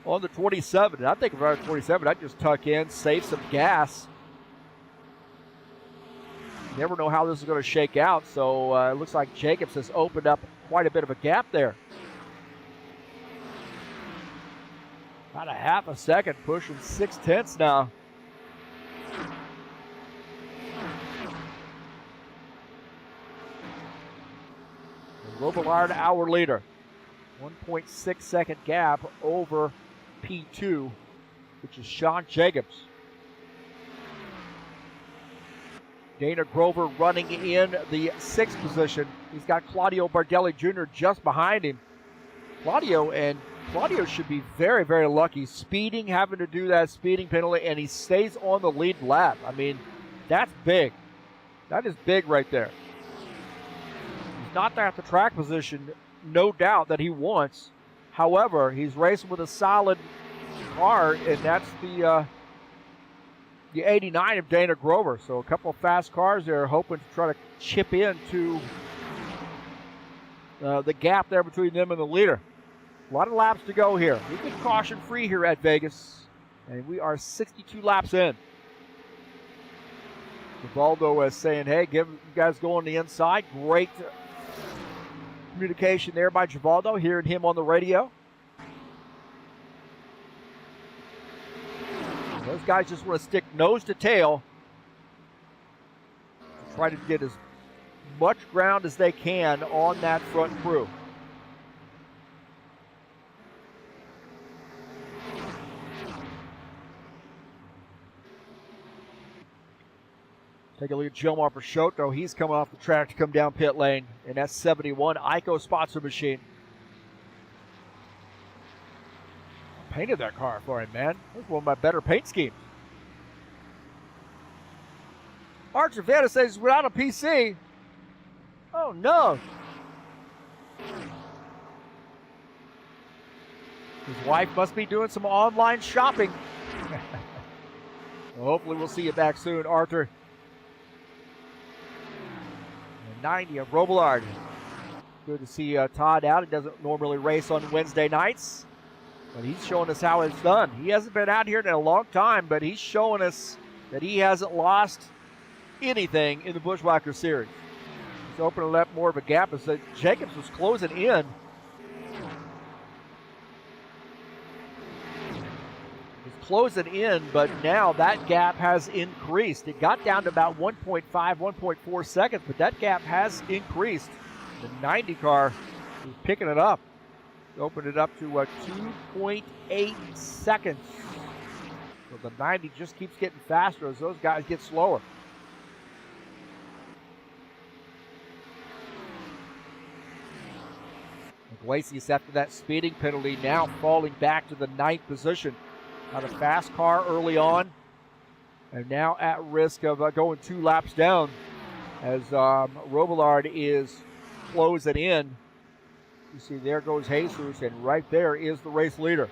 on the 27. And I think if I was 27, I'd just tuck in, save some gas. You never know how this is going to shake out. So it looks like Jacobs has opened up quite a bit of a gap there. About 1/2 second, pushing 6/10 now. Robillard, our leader. 1.6 second gap over P2, which is Sean Jacobs. Dana Grover running in the 6th position. He's got Claudio Bardelli Jr. just behind him. Claudio should be very, very lucky. Speeding, having to do that speeding penalty, and he stays on the lead lap. I mean, that's big. That is big right there. Not at the track position, no doubt, that he wants. However, he's racing with a solid car, and that's the 89 of Dana Grover. So a couple of fast cars there, hoping to try to chip into the gap there between them and the leader. A lot of laps to go here. We've been caution-free here at Vegas, and we are 62 laps in. Givaldo is saying, hey, give you guys go on the inside. Great communication there by Givaldo, hearing him on the radio. Those guys just want to stick nose to tail, try to get as much ground as they can on that front crew. Take a look at Gilmar Peixoto. He's coming off the track to come down pit lane in that 71 Ico sponsor machine. I painted that car for him, man. That was one of my better paint schemes. Archer Vanna says without a PC. Oh no. His wife must be doing some online shopping. Well, hopefully we'll see you back soon, Arthur. 90 of Robillard. Good to see Todd out. He doesn't normally race on Wednesday nights, but he's showing us how it's done. He hasn't been out here in a long time, but he's showing us that he hasn't lost anything in the Buschwackers Series. He's opening up more of a gap as Jacobs was closing in. Closing in, but now that gap has increased. It got down to about 1.5, 1.4 seconds, but that gap has increased. The 90 car is picking it up. Opened it up to 2.8 seconds. So the 90 just keeps getting faster as those guys get slower. Iglesias, after that speeding penalty, now falling back to the 9th position. Had a fast car early on, and now at risk of going 2 laps down as Robillard is closing in. You see, there goes Jesus, and right there is the race leader.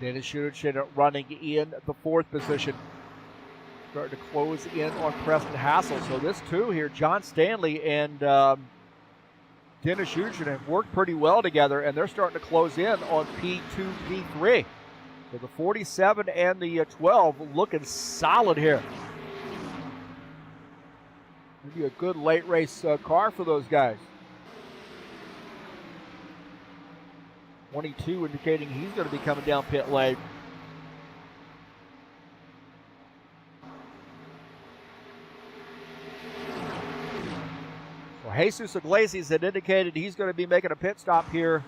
Dennis Schuderchin running in the 4th position. Starting to close in on Preston Hassel. So this two here, John Stanley and Dennis Schuderchin have worked pretty well together, and they're starting to close in on P2, P3. So the 47 and the 12 looking solid here. Maybe a good late race car for those guys. 22 indicating he's going to be coming down pit lane. So Jesus Iglesias had indicated he's going to be making a pit stop here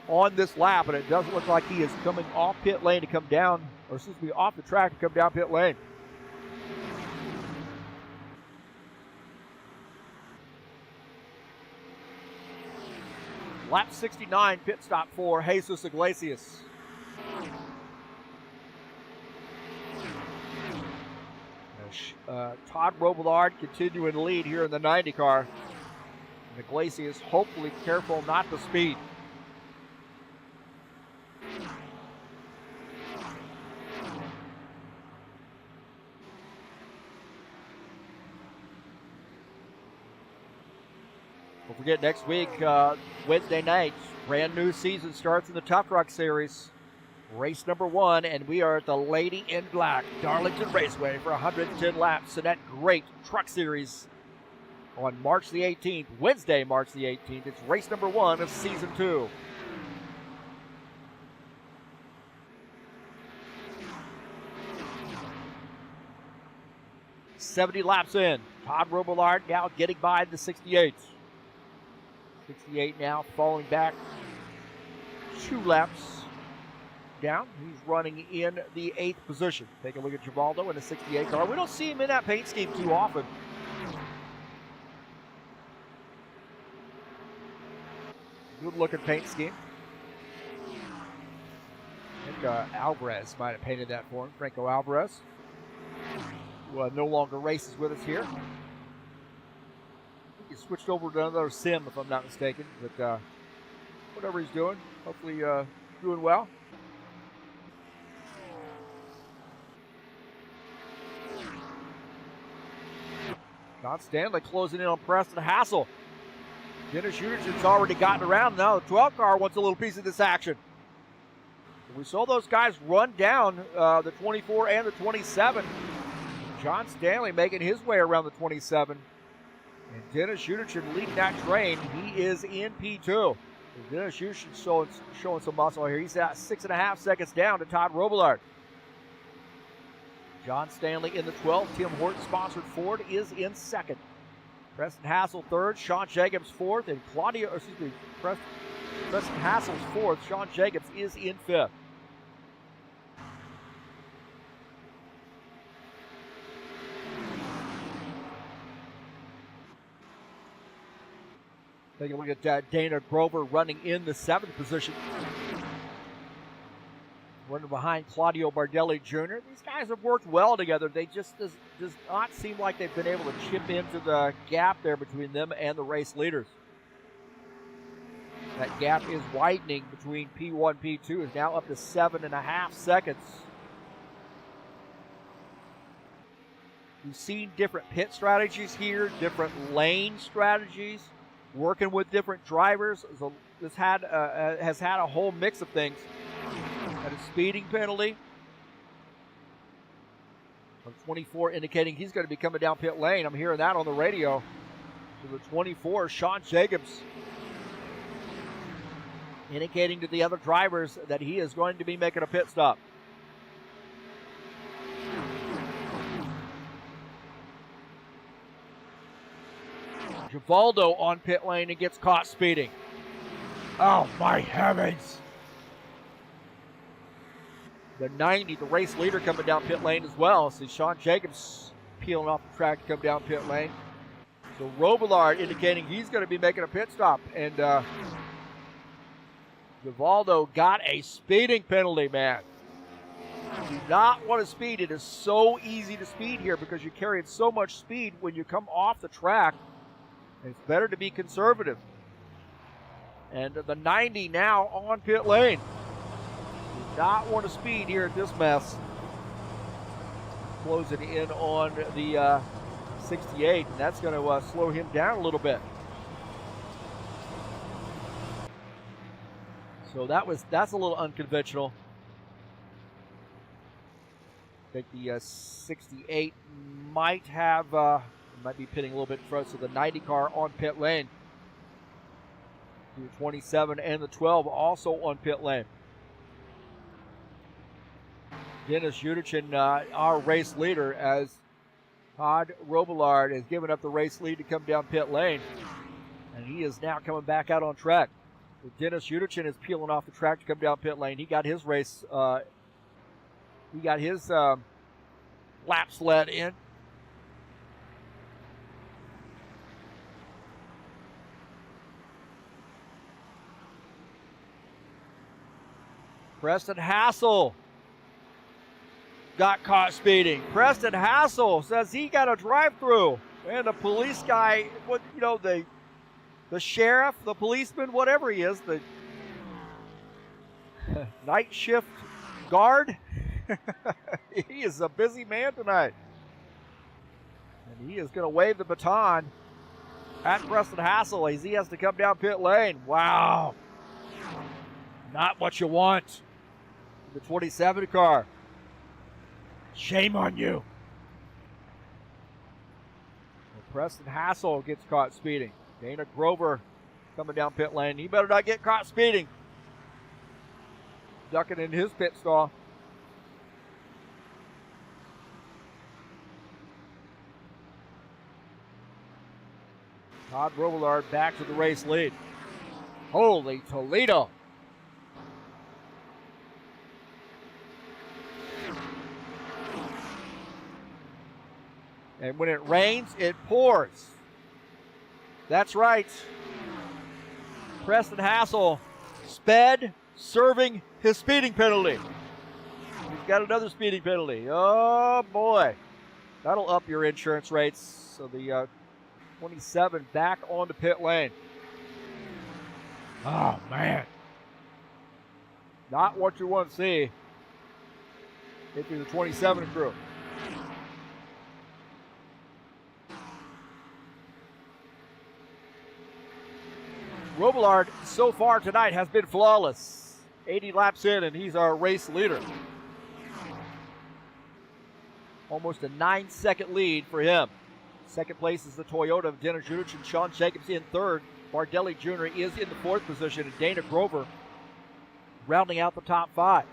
on this lap, and it doesn't look like he is coming off pit lane to come down, or excuse me, off the track to come down pit lane. Lap 69, pit stop for Jesus Iglesias. Todd Robillard continuing to lead here in the 90 car. And Iglesias hopefully careful not to speed. Don't forget, next week, Wednesday night, brand new season starts in the Tough Truck Series. Race number 1, and we are at the Lady in Black, Darlington Raceway for 110 laps in that great truck series on March the 18th, Wednesday, March the 18th. It's race number 1 of season 2. "70 laps in. Todd Robillard now getting by the 68. 68 now falling back 2 laps down. He's running in the 8th position. Take a look at Givaldo in the 68 car. We don't see him in that paint scheme too often. Good looking paint scheme. I think Alvarez might have painted that for him. Franco Alvarez, who no longer races with us here. He switched over to another sim, if I'm not mistaken. But whatever he's doing, hopefully doing well. John Stanley closing in on Preston Hassel. Dennis Schuderchin's already gotten around. Now the 12 car wants a little piece of this action. We saw those guys run down the 24 and the 27. John Stanley making his way around the 27. And Dennis Schuderchin leading that train. He is in P2. Dennis Schuderchin showing some muscle here. He's at 6.5 seconds down to Todd Robillard. John Stanley in the 12. Tim Horton-sponsored Ford is in 2nd. Preston Hassel 3rd. Sean Jacobs 4th. And Preston Hassel's 4th. Sean Jacobs is in 5th. Take a look at Dana Grover running in the 7th position. running behind Claudio Bardelli Jr. These guys have worked well together. They just does not seem like they've been able to chip into the gap there between them and the race leaders. That gap is widening between P1 and P2, is now up to 7.5 seconds. We've seen different pit strategies here, different lane strategies, working with different drivers. This has had a whole mix of things. Got a speeding penalty. 24 indicating he's going to be coming down pit lane. I'm hearing that on the radio. To the 24, Sean Jacobs, indicating to the other drivers that he is going to be making a pit stop. Givaldo on pit lane and gets caught speeding. Oh my heavens. The 90, the race leader, coming down pit lane as well. See Sean Jacobs peeling off the track to come down pit lane. So Robillard indicating he's going to be making a pit stop. And Givaldo got a speeding penalty, man. You do not want to speed. It is so easy to speed here because you're carrying so much speed when you come off the track. It's better to be conservative. And the 90 now on pit lane. Do not want to speed here at this mess. Closing in on the 68, and that's going to slow him down a little bit. So that's a little unconventional. I think the 68 might be pitting a little bit in front, so the 90 car on pit lane. The 27 and the 12 also on pit lane. Dennis Udichin, our race leader, as Todd Robillard has given up the race lead to come down pit lane, and he is now coming back out on track. So Dennis Udichin is peeling off the track to come down pit lane. He got his race, he got his lap sled in. Preston Hassel got caught speeding. Preston Hassel says he got a drive-through, and the police guy, the sheriff, the policeman, whatever he is, the night shift guard. He is a busy man tonight, and he is going to wave the baton at Preston Hassel as he has to come down pit lane. Wow, not what you want. The 27 car. Shame on you. And Preston Hassel gets caught speeding. Dana Grover coming down pit lane. He better not get caught speeding. Ducking in his pit stall. Todd Robillard back to the race lead. Holy Toledo. And when it rains, it pours. That's right. Preston Hassel sped, serving his speeding penalty. He's got another speeding penalty. Oh, boy. That'll up your insurance rates. So the 27 back onto pit lane. Oh, man. Not what you want to see if you're the 27 crew. Robillard so far tonight has been flawless. 80 laps in, and he's our race leader. Almost a 9-second lead for him. Second place is the Toyota of Dennis Udich and Sean Jacobs in third. Bardelli Jr. is in the fourth position, and Dana Grover rounding out the top five.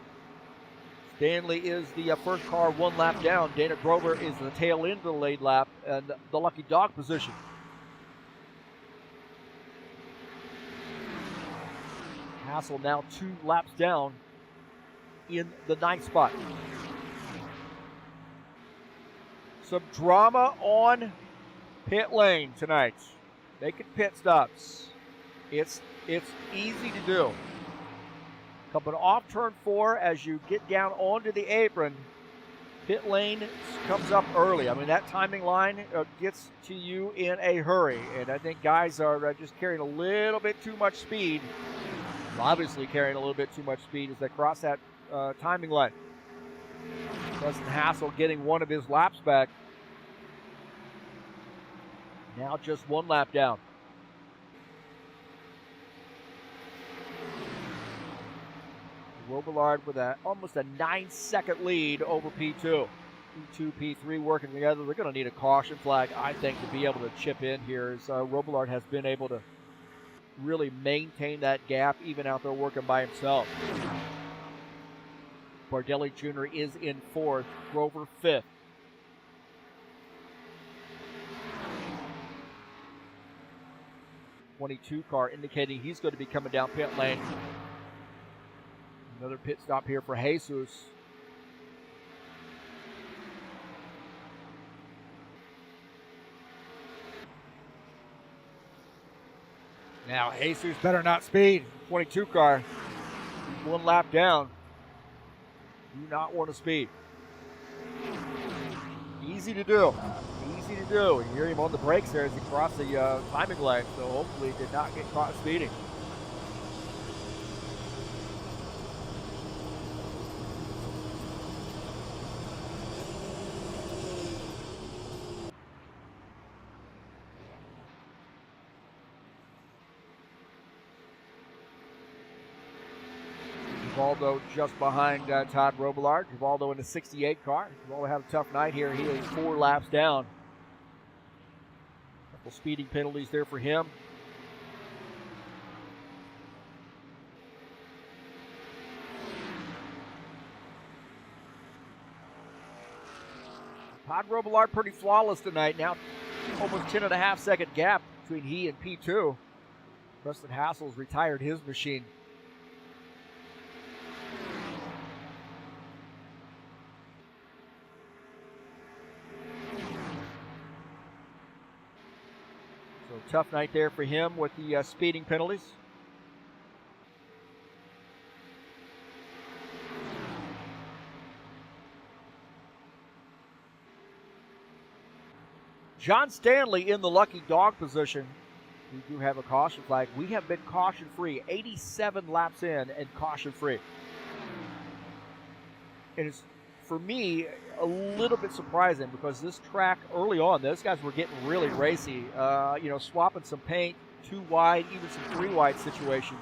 Stanley is the first car 1 lap down. Dana Grover is the tail end of the lead lap and the lucky dog position. Hassel now 2 laps down in the 9th spot. Some drama on pit lane tonight. Making pit stops. It's easy to do. Coming off turn 4 as you get down onto the apron, pit lane comes up early. I mean, that timing line gets to you in a hurry. And I think guys are just carrying a little bit too much speed. Obviously carrying a little bit too much speed as they cross that timing line. Preston Hassel getting one of his laps back. Now just one lap down. Robillard with almost a 9-second lead over P2. P2, P3 working together. They're going to need a caution flag, I think, to be able to chip in here, as Robillard has been able to really maintain that gap even out there working by himself. Bardelli Jr. is in 4th, Grover 5th. '22 car indicating he's going to be coming down pit lane. Another pit stop here for Jesus. Now Jesus better not speed. 22 car. One lap down. Do not want to speed. Easy to do. Easy to do. You hear him on the brakes there as he crossed the timing line, so hopefully he did not get caught speeding. Givaldo just behind Todd Robillard. Givaldo in the 68 car. Givaldo had a tough night here. He is 4 laps down. Couple speeding penalties there for him. Todd Robillard pretty flawless tonight. Now almost 10.5-second gap between he and P2. Preston Hassel's retired his machine. So tough night there for him with the speeding penalties. John Stanley in the lucky dog position. We do have a caution flag. We have been caution free, 87 laps in and caution free. And it's, for me, a little bit surprising because this track early on, those guys were getting really racy, swapping some paint, 2 wide, even some 3 wide situations.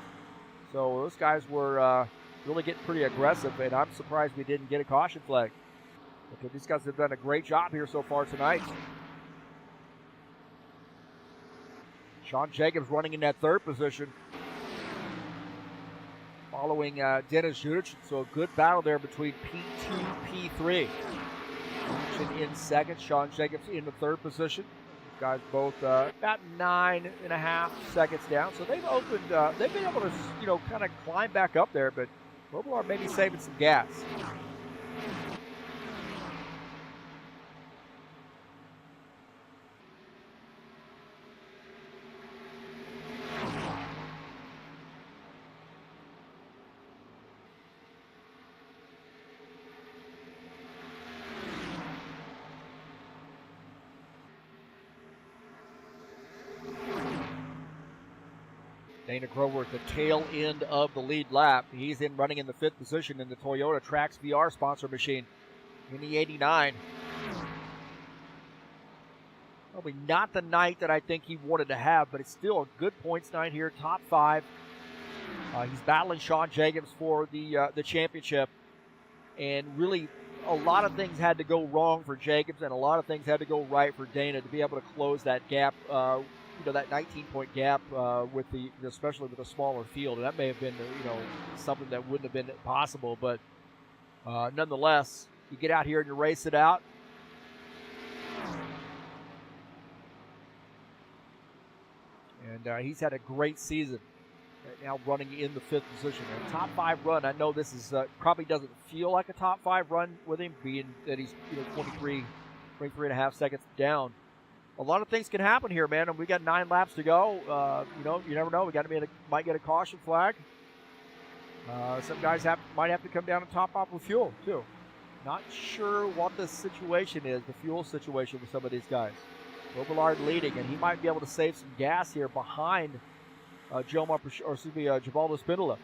So those guys were really getting pretty aggressive, and I'm surprised we didn't get a caution flag. Because these guys have done a great job here so far tonight. Sean Jacobs running in that 3rd position, following Dennis Judich. So a good battle there between P2, P3. Judich in 2nd, Sean Jacobs in the 3rd position. These guys both about 9.5 seconds down. So they've opened, they've been able to, kind of climb back up there, but Robillard maybe saving some gas. Dana Grover at the tail end of the lead lap. He's running in the 5th position in the Toyota Trax VR sponsor machine in the 89. Probably not the night that I think he wanted to have, but it's still a good points night here, top 5. He's battling Sean Jacobs for the championship, and really a lot of things had to go wrong for Jacobs, and a lot of things had to go right for Dana to be able to close that gap. That 19-point gap with especially with a smaller field, and that may have been something that wouldn't have been possible, but nonetheless, you get out here and you race it out. And he's had a great season. Right now running in the 5th position. A top 5 run. I know this is probably doesn't feel like a top 5 run with him, being that he's 23.5 seconds down. A lot of things can happen here, man, and we got 9 laps to go. You never know. We might get a caution flag. Some guys might have to come down and top off with fuel, too. Not sure what the situation is, the fuel situation with some of these guys. Robillard leading, and he might be able to save some gas here behind Givaldo Spindola.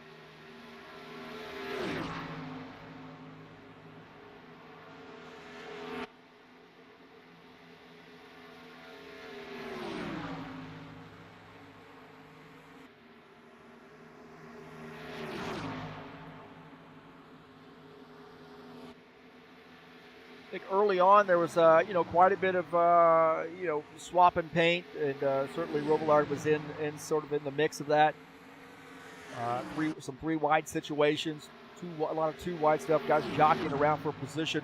I think early on there was quite a bit of swapping paint, and certainly Robillard was in sort of in the mix of that. Some three wide situations, a lot of two wide stuff, guys jockeying around for position,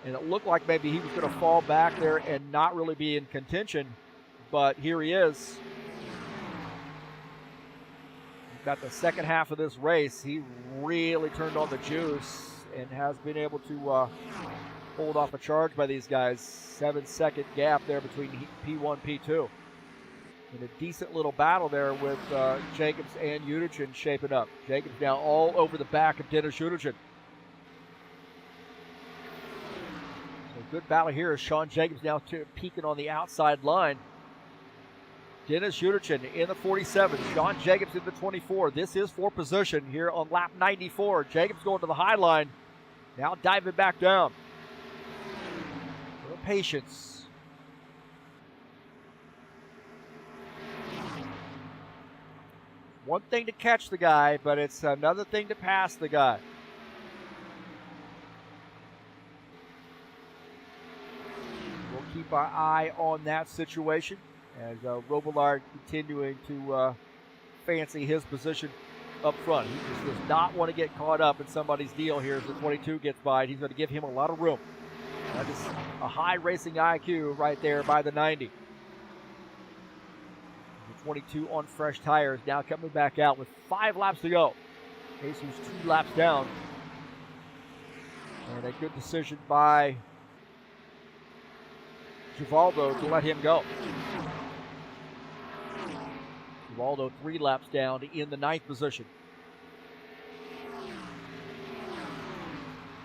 and it looked like maybe he was going to fall back there and not really be in contention, but here he is. He's got the second half of this race. He really turned on the juice and has been able to hold off a charge by these guys. 7-second gap there between P1 P2. In a decent little battle there with Jacobs and Udichin shaping up. Jacobs now all over the back of Dennis Udichin. So good battle here as Sean Jacobs now peeking on the outside line. Dennis Udichin in the 47, Sean Jacobs in the 24. This is for position here on lap 94. Jacobs going to the high line, now diving back down. Patience. One thing to catch the guy, but it's another thing to pass the guy. We'll keep our eye on that situation as Robillard continuing to fancy his position up front. He just does not want to get caught up in somebody's deal here as the 22 gets by. He's going to give him a lot of room. That is a high racing IQ right there by the 90. The 22 on fresh tires, now coming back out with 5 laps to go. Jesus 2 laps down. And a good decision by Givaldo to let him go. Givaldo 3 laps down in the 9th position.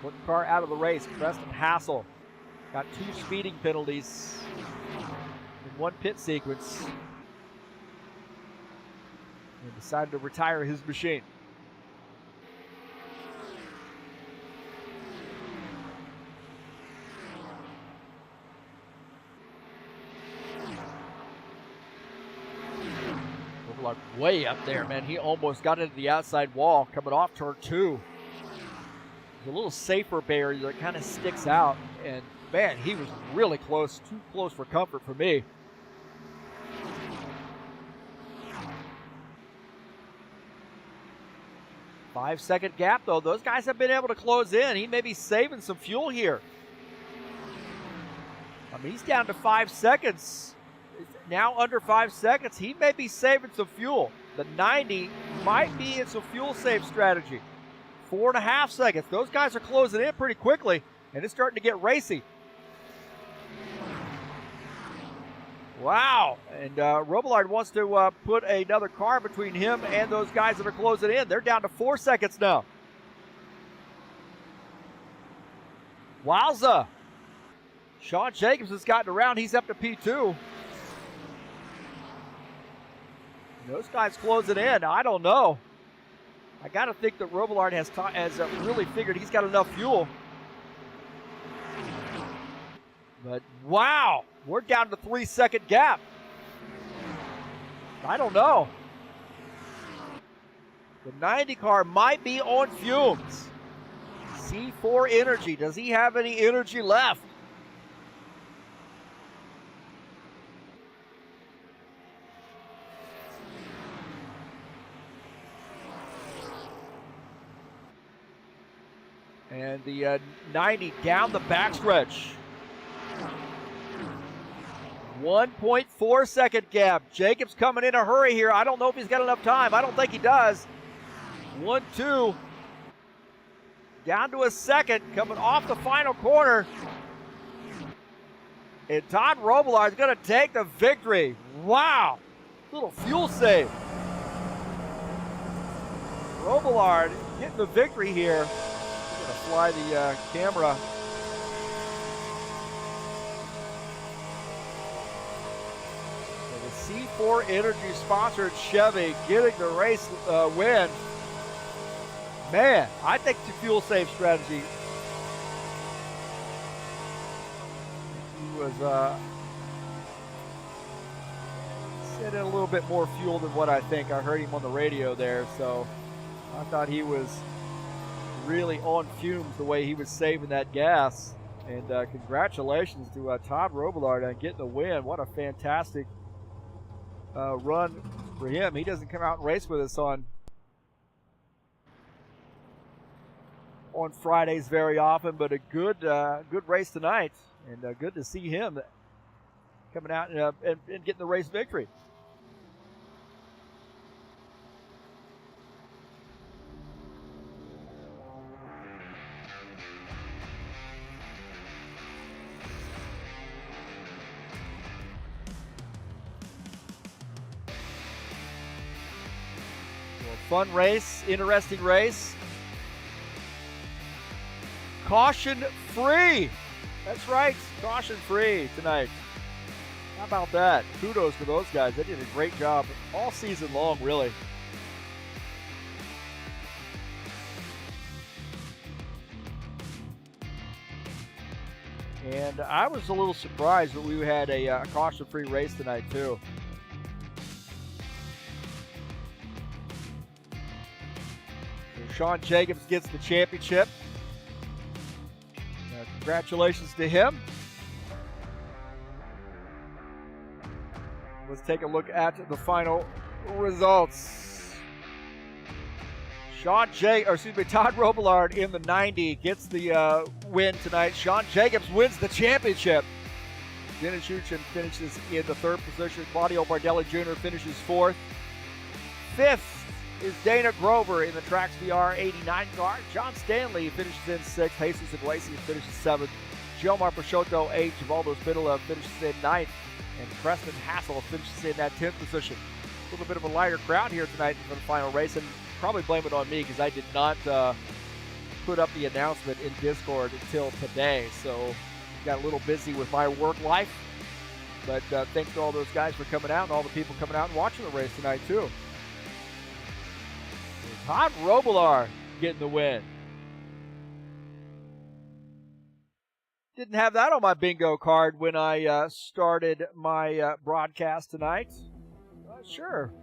Put the car out of the race, Preston Hassel. Got 2 speeding penalties in 1 pit sequence. And decided to retire his machine. Robillard way up there, man. He almost got into the outside wall coming off turn 2. There's a little safer barrier that kind of sticks out, and man, he was really close, too close for comfort for me. Five-second gap, though. Those guys have been able to close in. He may be saving some fuel here. I mean, he's down to 5 seconds. Now under 5 seconds. He may be saving some fuel. The 90 might be in some fuel save strategy. 4.5 seconds. Those guys are closing in pretty quickly, and it's starting to get racy. Wow, and Robillard wants to put another car between him and those guys that are closing in. They're down to 4 seconds now. Wowza. Sean Jacobs has gotten around. He's up to P2. Those guys closing in. I don't know. I got to think that Robillard has really figured he's got enough fuel. But wow, we're down to 3-second gap. I don't know. The 90 car might be on fumes. C4 Energy, does he have any energy left? And the 90 down the backstretch. 1.4 second gap. Jacobs coming in a hurry here. I don't know if he's got enough time. I don't think he does. 1-2. Down to a second. Coming off the final corner. And Todd Robillard is going to take the victory. Wow. Little fuel save. Robillard getting the victory here. I'm going to fly the camera. So the C4 Energy sponsored Chevy getting the race win. Man, I think it's a fuel safe strategy. He was sending a little bit more fuel than what I think. I heard him on the radio there, so I thought he was really on fumes the way he was saving that gas. And congratulations to Todd Robillard on getting the win. What a fantastic run for him. He doesn't come out and race with us on Fridays very often, but a good race tonight, and good to see him coming out and getting the race victory. Fun race, interesting race. Caution free. That's right, caution free tonight. How about that? Kudos to those guys. They did a great job all season long, really. And I was a little surprised that we had a caution-free race tonight, too. Sean Jacobs gets the championship. Congratulations to him. Let's take a look at the final results. Todd Robillard in the 90 gets the win tonight. Sean Jacobs wins the championship. Dennis Huchin finishes in the 3rd position. Claudio Bardelli Jr. finishes 4th. 5th is Dana Grover in the Trax VR 89 car. John Stanley finishes in 6th. Jesus Iglesias finishes 7th. Gilmar Peixoto, 8th. Givaldo Spinola finishes in 9th. And Preston Hassel finishes in that 10th position. A little bit of a lighter crowd here tonight for the final race, and probably blame it on me because I did not put up the announcement in Discord until today. So got a little busy with my work life. But thanks to all those guys for coming out and all the people coming out and watching the race tonight too. Todd Robillard getting the win. Didn't have that on my bingo card when I started my broadcast tonight. Sure.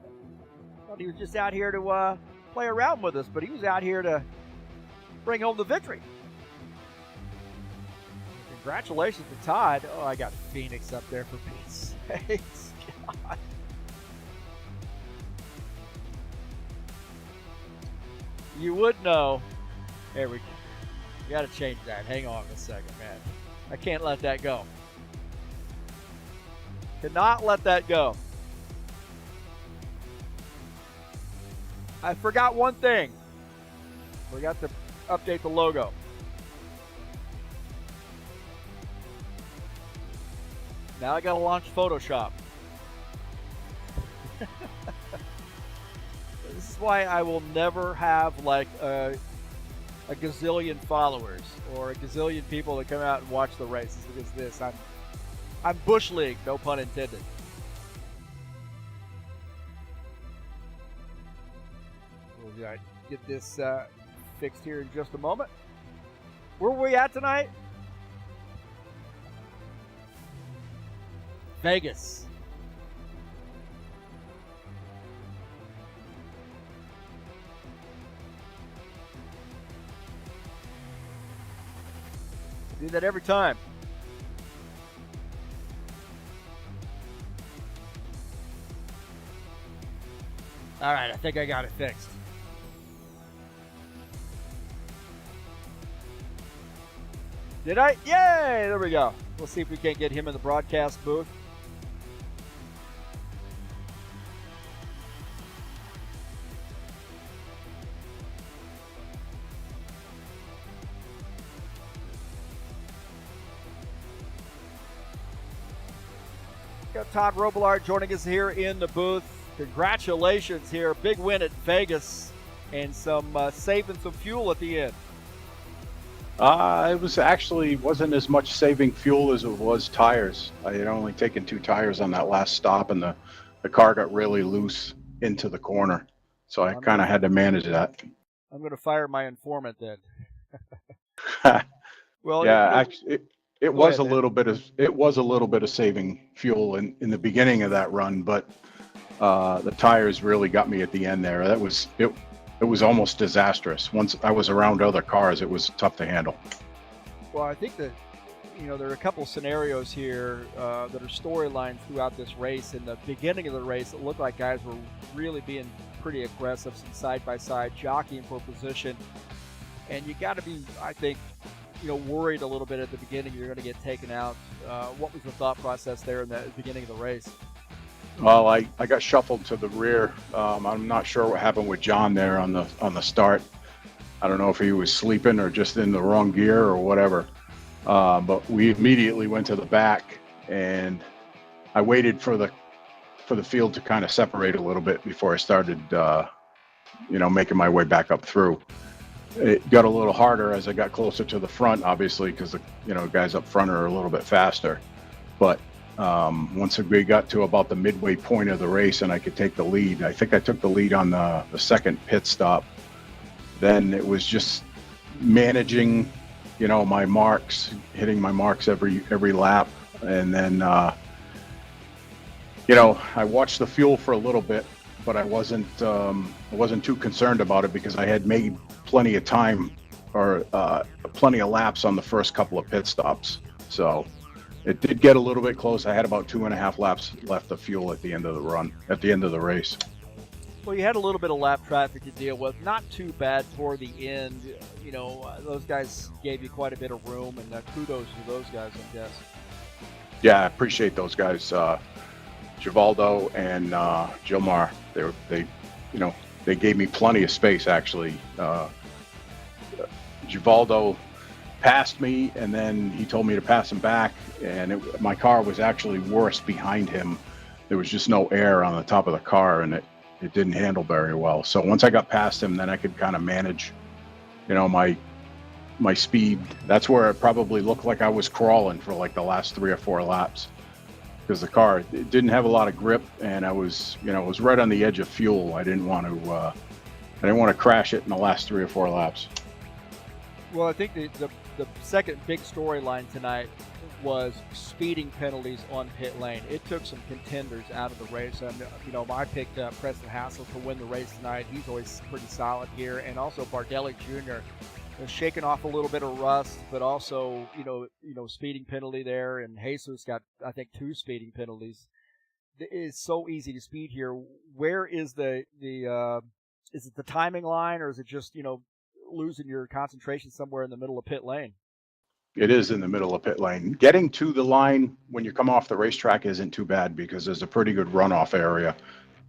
Thought he was just out here to play around with us, but he was out here to bring home the victory. Congratulations to Todd. Oh, I got Phoenix up there for Pete's sakes. God. You would know. There we go. You got to change that. Hang on a second, man. I can't let that go. Cannot let that go. I forgot one thing. Forgot to update the logo. Now I got to launch Photoshop. This is why I will never have like a gazillion followers or a gazillion people that come out and watch the races. Because this, I'm Bush League, no pun intended. We'll get this fixed here in just a moment. Where were we at tonight? Vegas. Do that every time. All right, I think I got it fixed. Did I? Yay! There we go. We'll see if we can't get him in the broadcast booth. Got Todd Robillard joining us here in the booth. Congratulations here. Big win at Vegas. and some saving some fuel at the end. It was actually wasn't as much saving fuel as it was tires. I had only taken 2 tires on that last stop, and the car got really loose into the corner. So I kind of had to manage that. I'm going to fire my informant then. Well, Yeah, actually, it was ahead, a little bit of saving fuel in the beginning of that run, but the tires really got me at the end there. That was it. It was almost disastrous. Once I was around other cars, it was tough to handle. Well, I think that, there are a couple scenarios here that are storylines throughout this race. In the beginning of the race, it looked like guys were really being pretty aggressive, some side-by-side jockeying for position. And you got to be, I think, worried a little bit at the beginning you're going to get taken out. What was the thought process there in the beginning of the race? Well, I got shuffled to the rear. I'm not sure what happened with John there on the start. I don't know if he was sleeping or just in the wrong gear or whatever. But we immediately went to the back, and I waited for the field to kind of separate a little bit before I started, making my way back up through. It got a little harder as I got closer to the front, obviously, because the guys up front are a little bit faster. But once we got to about the midway point of the race and I could take the lead, I think I took the lead on the second pit stop. Then it was just managing, my marks, hitting my marks every lap. And then, I watched the fuel for a little bit, but I wasn't too concerned about it because I had made plenty of time or plenty of laps on the first couple of pit stops. So it did get a little bit close. I had about 2.5 laps left of fuel at the end of the race. Well, you had a little bit of lap traffic to deal with. Not too bad toward the end. Those guys gave you quite a bit of room, and kudos to those guys, I guess. Yeah, I appreciate those guys. Givaldo and Gilmar, they gave me plenty of space, actually. Givaldo passed me, and then he told me to pass him back, and my car was actually worse behind him. There was just no air on the top of the car, and it didn't handle very well. So once I got past him, then I could kind of manage, my speed. That's where it probably looked like I was crawling for like the last 3 or 4 laps, because the car, it didn't have a lot of grip, and I was, it was right on the edge of fuel. I didn't want to crash it in the last 3 or 4 laps. Well, I think the second big storyline tonight was speeding penalties on pit lane. It took some contenders out of the race. I picked Preston Hassel to win the race tonight. He's always pretty solid here, and also Bardelli Jr. has shaken off a little bit of rust, but also speeding penalty there, and Jesus got, I think, 2 speeding penalties. It's so easy to speed here. Where is is it the timing line, or is it just losing your concentration somewhere in the middle of pit lane? It is in the middle of pit lane. Getting to the line when you come off the racetrack isn't too bad because there's a pretty good runoff area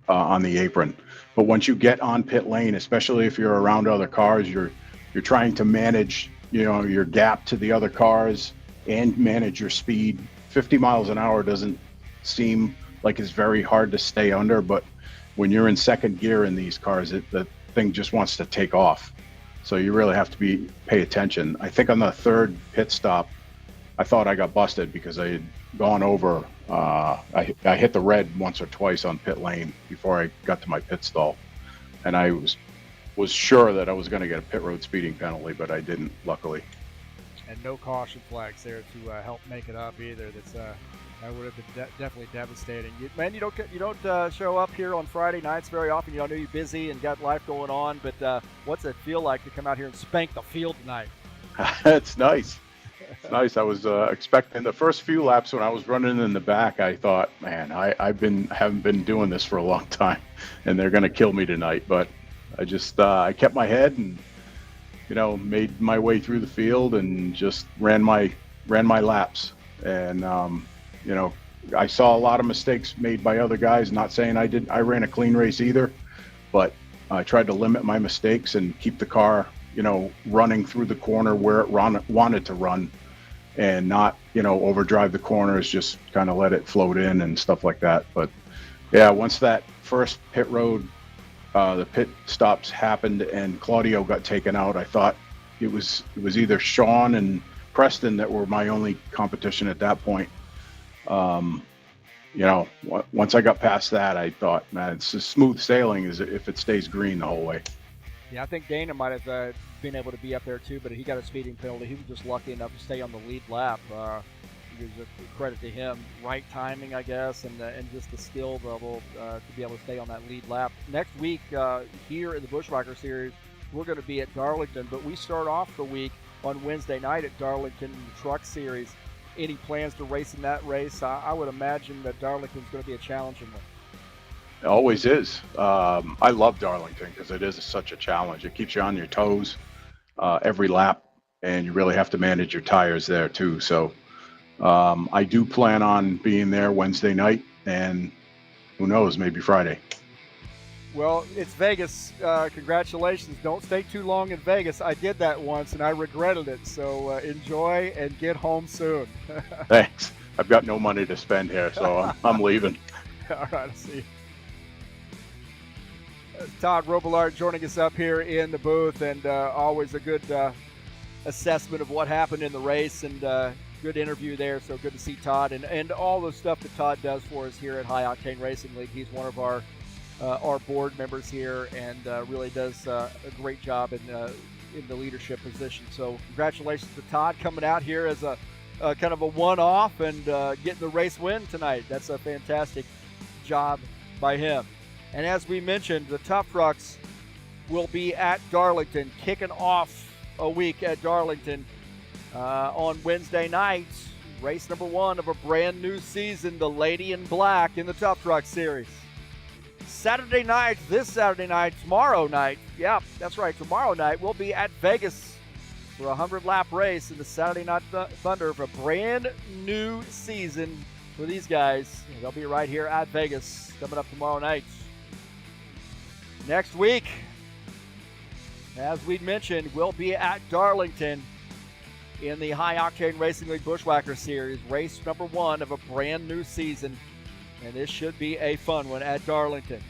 on the apron. But once you get on pit lane, especially if you're around other cars, you're trying to manage, your gap to the other cars and manage your speed. 50 miles an hour doesn't seem like it's very hard to stay under, but when you're in second gear in these cars, the thing just wants to take off. So you really have to pay attention. I think on the third pit stop, I thought I got busted because I had gone over. I hit the red once or twice on pit lane before I got to my pit stall, and I was sure that I was going to get a pit road speeding penalty, but I didn't, luckily. And no caution flags there to help make it up either. That would have been definitely devastating. You don't show up here on Friday nights very often. I know you're busy and got life going on, but what's it feel like to come out here and spank the field tonight? It's nice. It's nice. I was expecting the first few laps when I was running in the back. I thought, man, I haven't been doing this for a long time, and they're going to kill me tonight. But I just I kept my head and made my way through the field and just ran my laps. And I saw a lot of mistakes made by other guys. Not saying I ran a clean race either, but I tried to limit my mistakes and keep the car, running through the corner where it wanted to run, and not, overdrive the corners, just kind of let it float in and stuff like that. But yeah, once that first pit road the pit stops happened and Claudio got taken out, I thought it was either Sean and Preston that were my only competition at that point. Once I got past that, I thought, man, it's just smooth sailing as if it stays green the whole way. Yeah, I think Dana might have been able to be up there too, but he got a speeding penalty. He was just lucky enough to stay on the lead lap. Credit to him. Right timing, I guess, and just the skill level to be able to stay on that lead lap. Next week here in the Buschwacker Series, we're going to be at Darlington, but we start off the week on Wednesday night at Darlington in the Truck Series. Any plans to race in that race? I would imagine that Darlington's going to be a challenging one. It always is. I love Darlington because it is such a challenge. It keeps you on your toes every lap, and you really have to manage your tires there too. So I do plan on being there Wednesday night, and who knows, maybe Friday. Well, it's Vegas. Congratulations. Don't stay too long in Vegas. I did that once, and I regretted it. So enjoy and get home soon. Thanks. I've got no money to spend here, so I'm leaving. All right, I'll see you. Todd Robillard joining us up here in the booth, and always a good assessment of what happened in the race, and good interview there. So good to see Todd and all the stuff that Todd does for us here at High Octane Racing League. He's one of our board members here, and really does a great job in the leadership position. So congratulations to Todd coming out here as a kind of a one-off and getting the race win tonight. That's a fantastic job by him. And as we mentioned, the Tough Trucks will be at Darlington, kicking off a week at Darlington on Wednesday night. Race number 1 of a brand new season, the Lady in Black in the Tough Truck Series. Saturday night, tomorrow night, yeah, that's right, tomorrow night, we'll be at Vegas for a 100-lap race in the Saturday Night Thunder for a brand new season for these guys. They'll be right here at Vegas coming up tomorrow night. Next week, as we mentioned, we'll be at Darlington in the High Octane Racing League Buschwacker Series, race number 1 of a brand new season. And this should be a fun one at Darlington.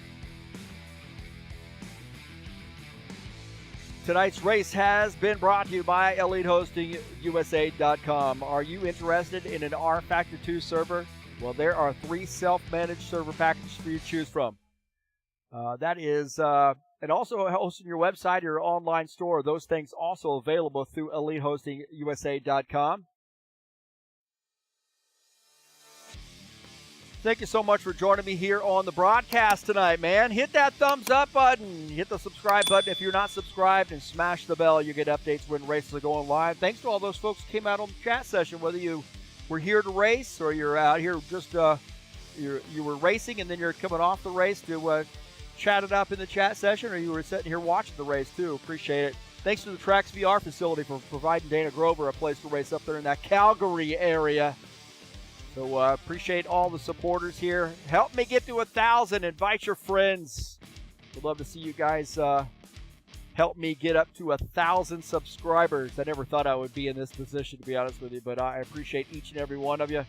Tonight's race has been brought to you by EliteHostingUSA.com. Are you interested in an rFactor 2 server? Well, there are 3 self-managed server packages for you to choose from. That is, and also hosting your website, your online store. Those things also available through EliteHostingUSA.com. Thank you so much for joining me here on the broadcast tonight, man. Hit that thumbs up button. Hit the subscribe button if you're not subscribed, and smash the bell. You get updates when races are going live. Thanks to all those folks who came out on the chat session, whether you were here to race or you're out here just you were racing and then you're coming off the race to chat it up in the chat session, or you were sitting here watching the race too. Appreciate it. Thanks to the Tracks VR facility for providing Dana Grover a place to race up there in that Calgary area. So appreciate all the supporters here. Help me get to 1,000. Invite your friends. We'd love to see you guys help me get up to 1,000 subscribers. I never thought I would be in this position, to be honest with you, but I appreciate each and every one of you.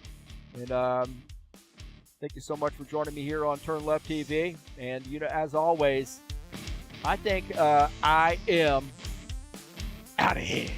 And thank you so much for joining me here on TurnLeftTV. And, you know, as always, I think I am out of here.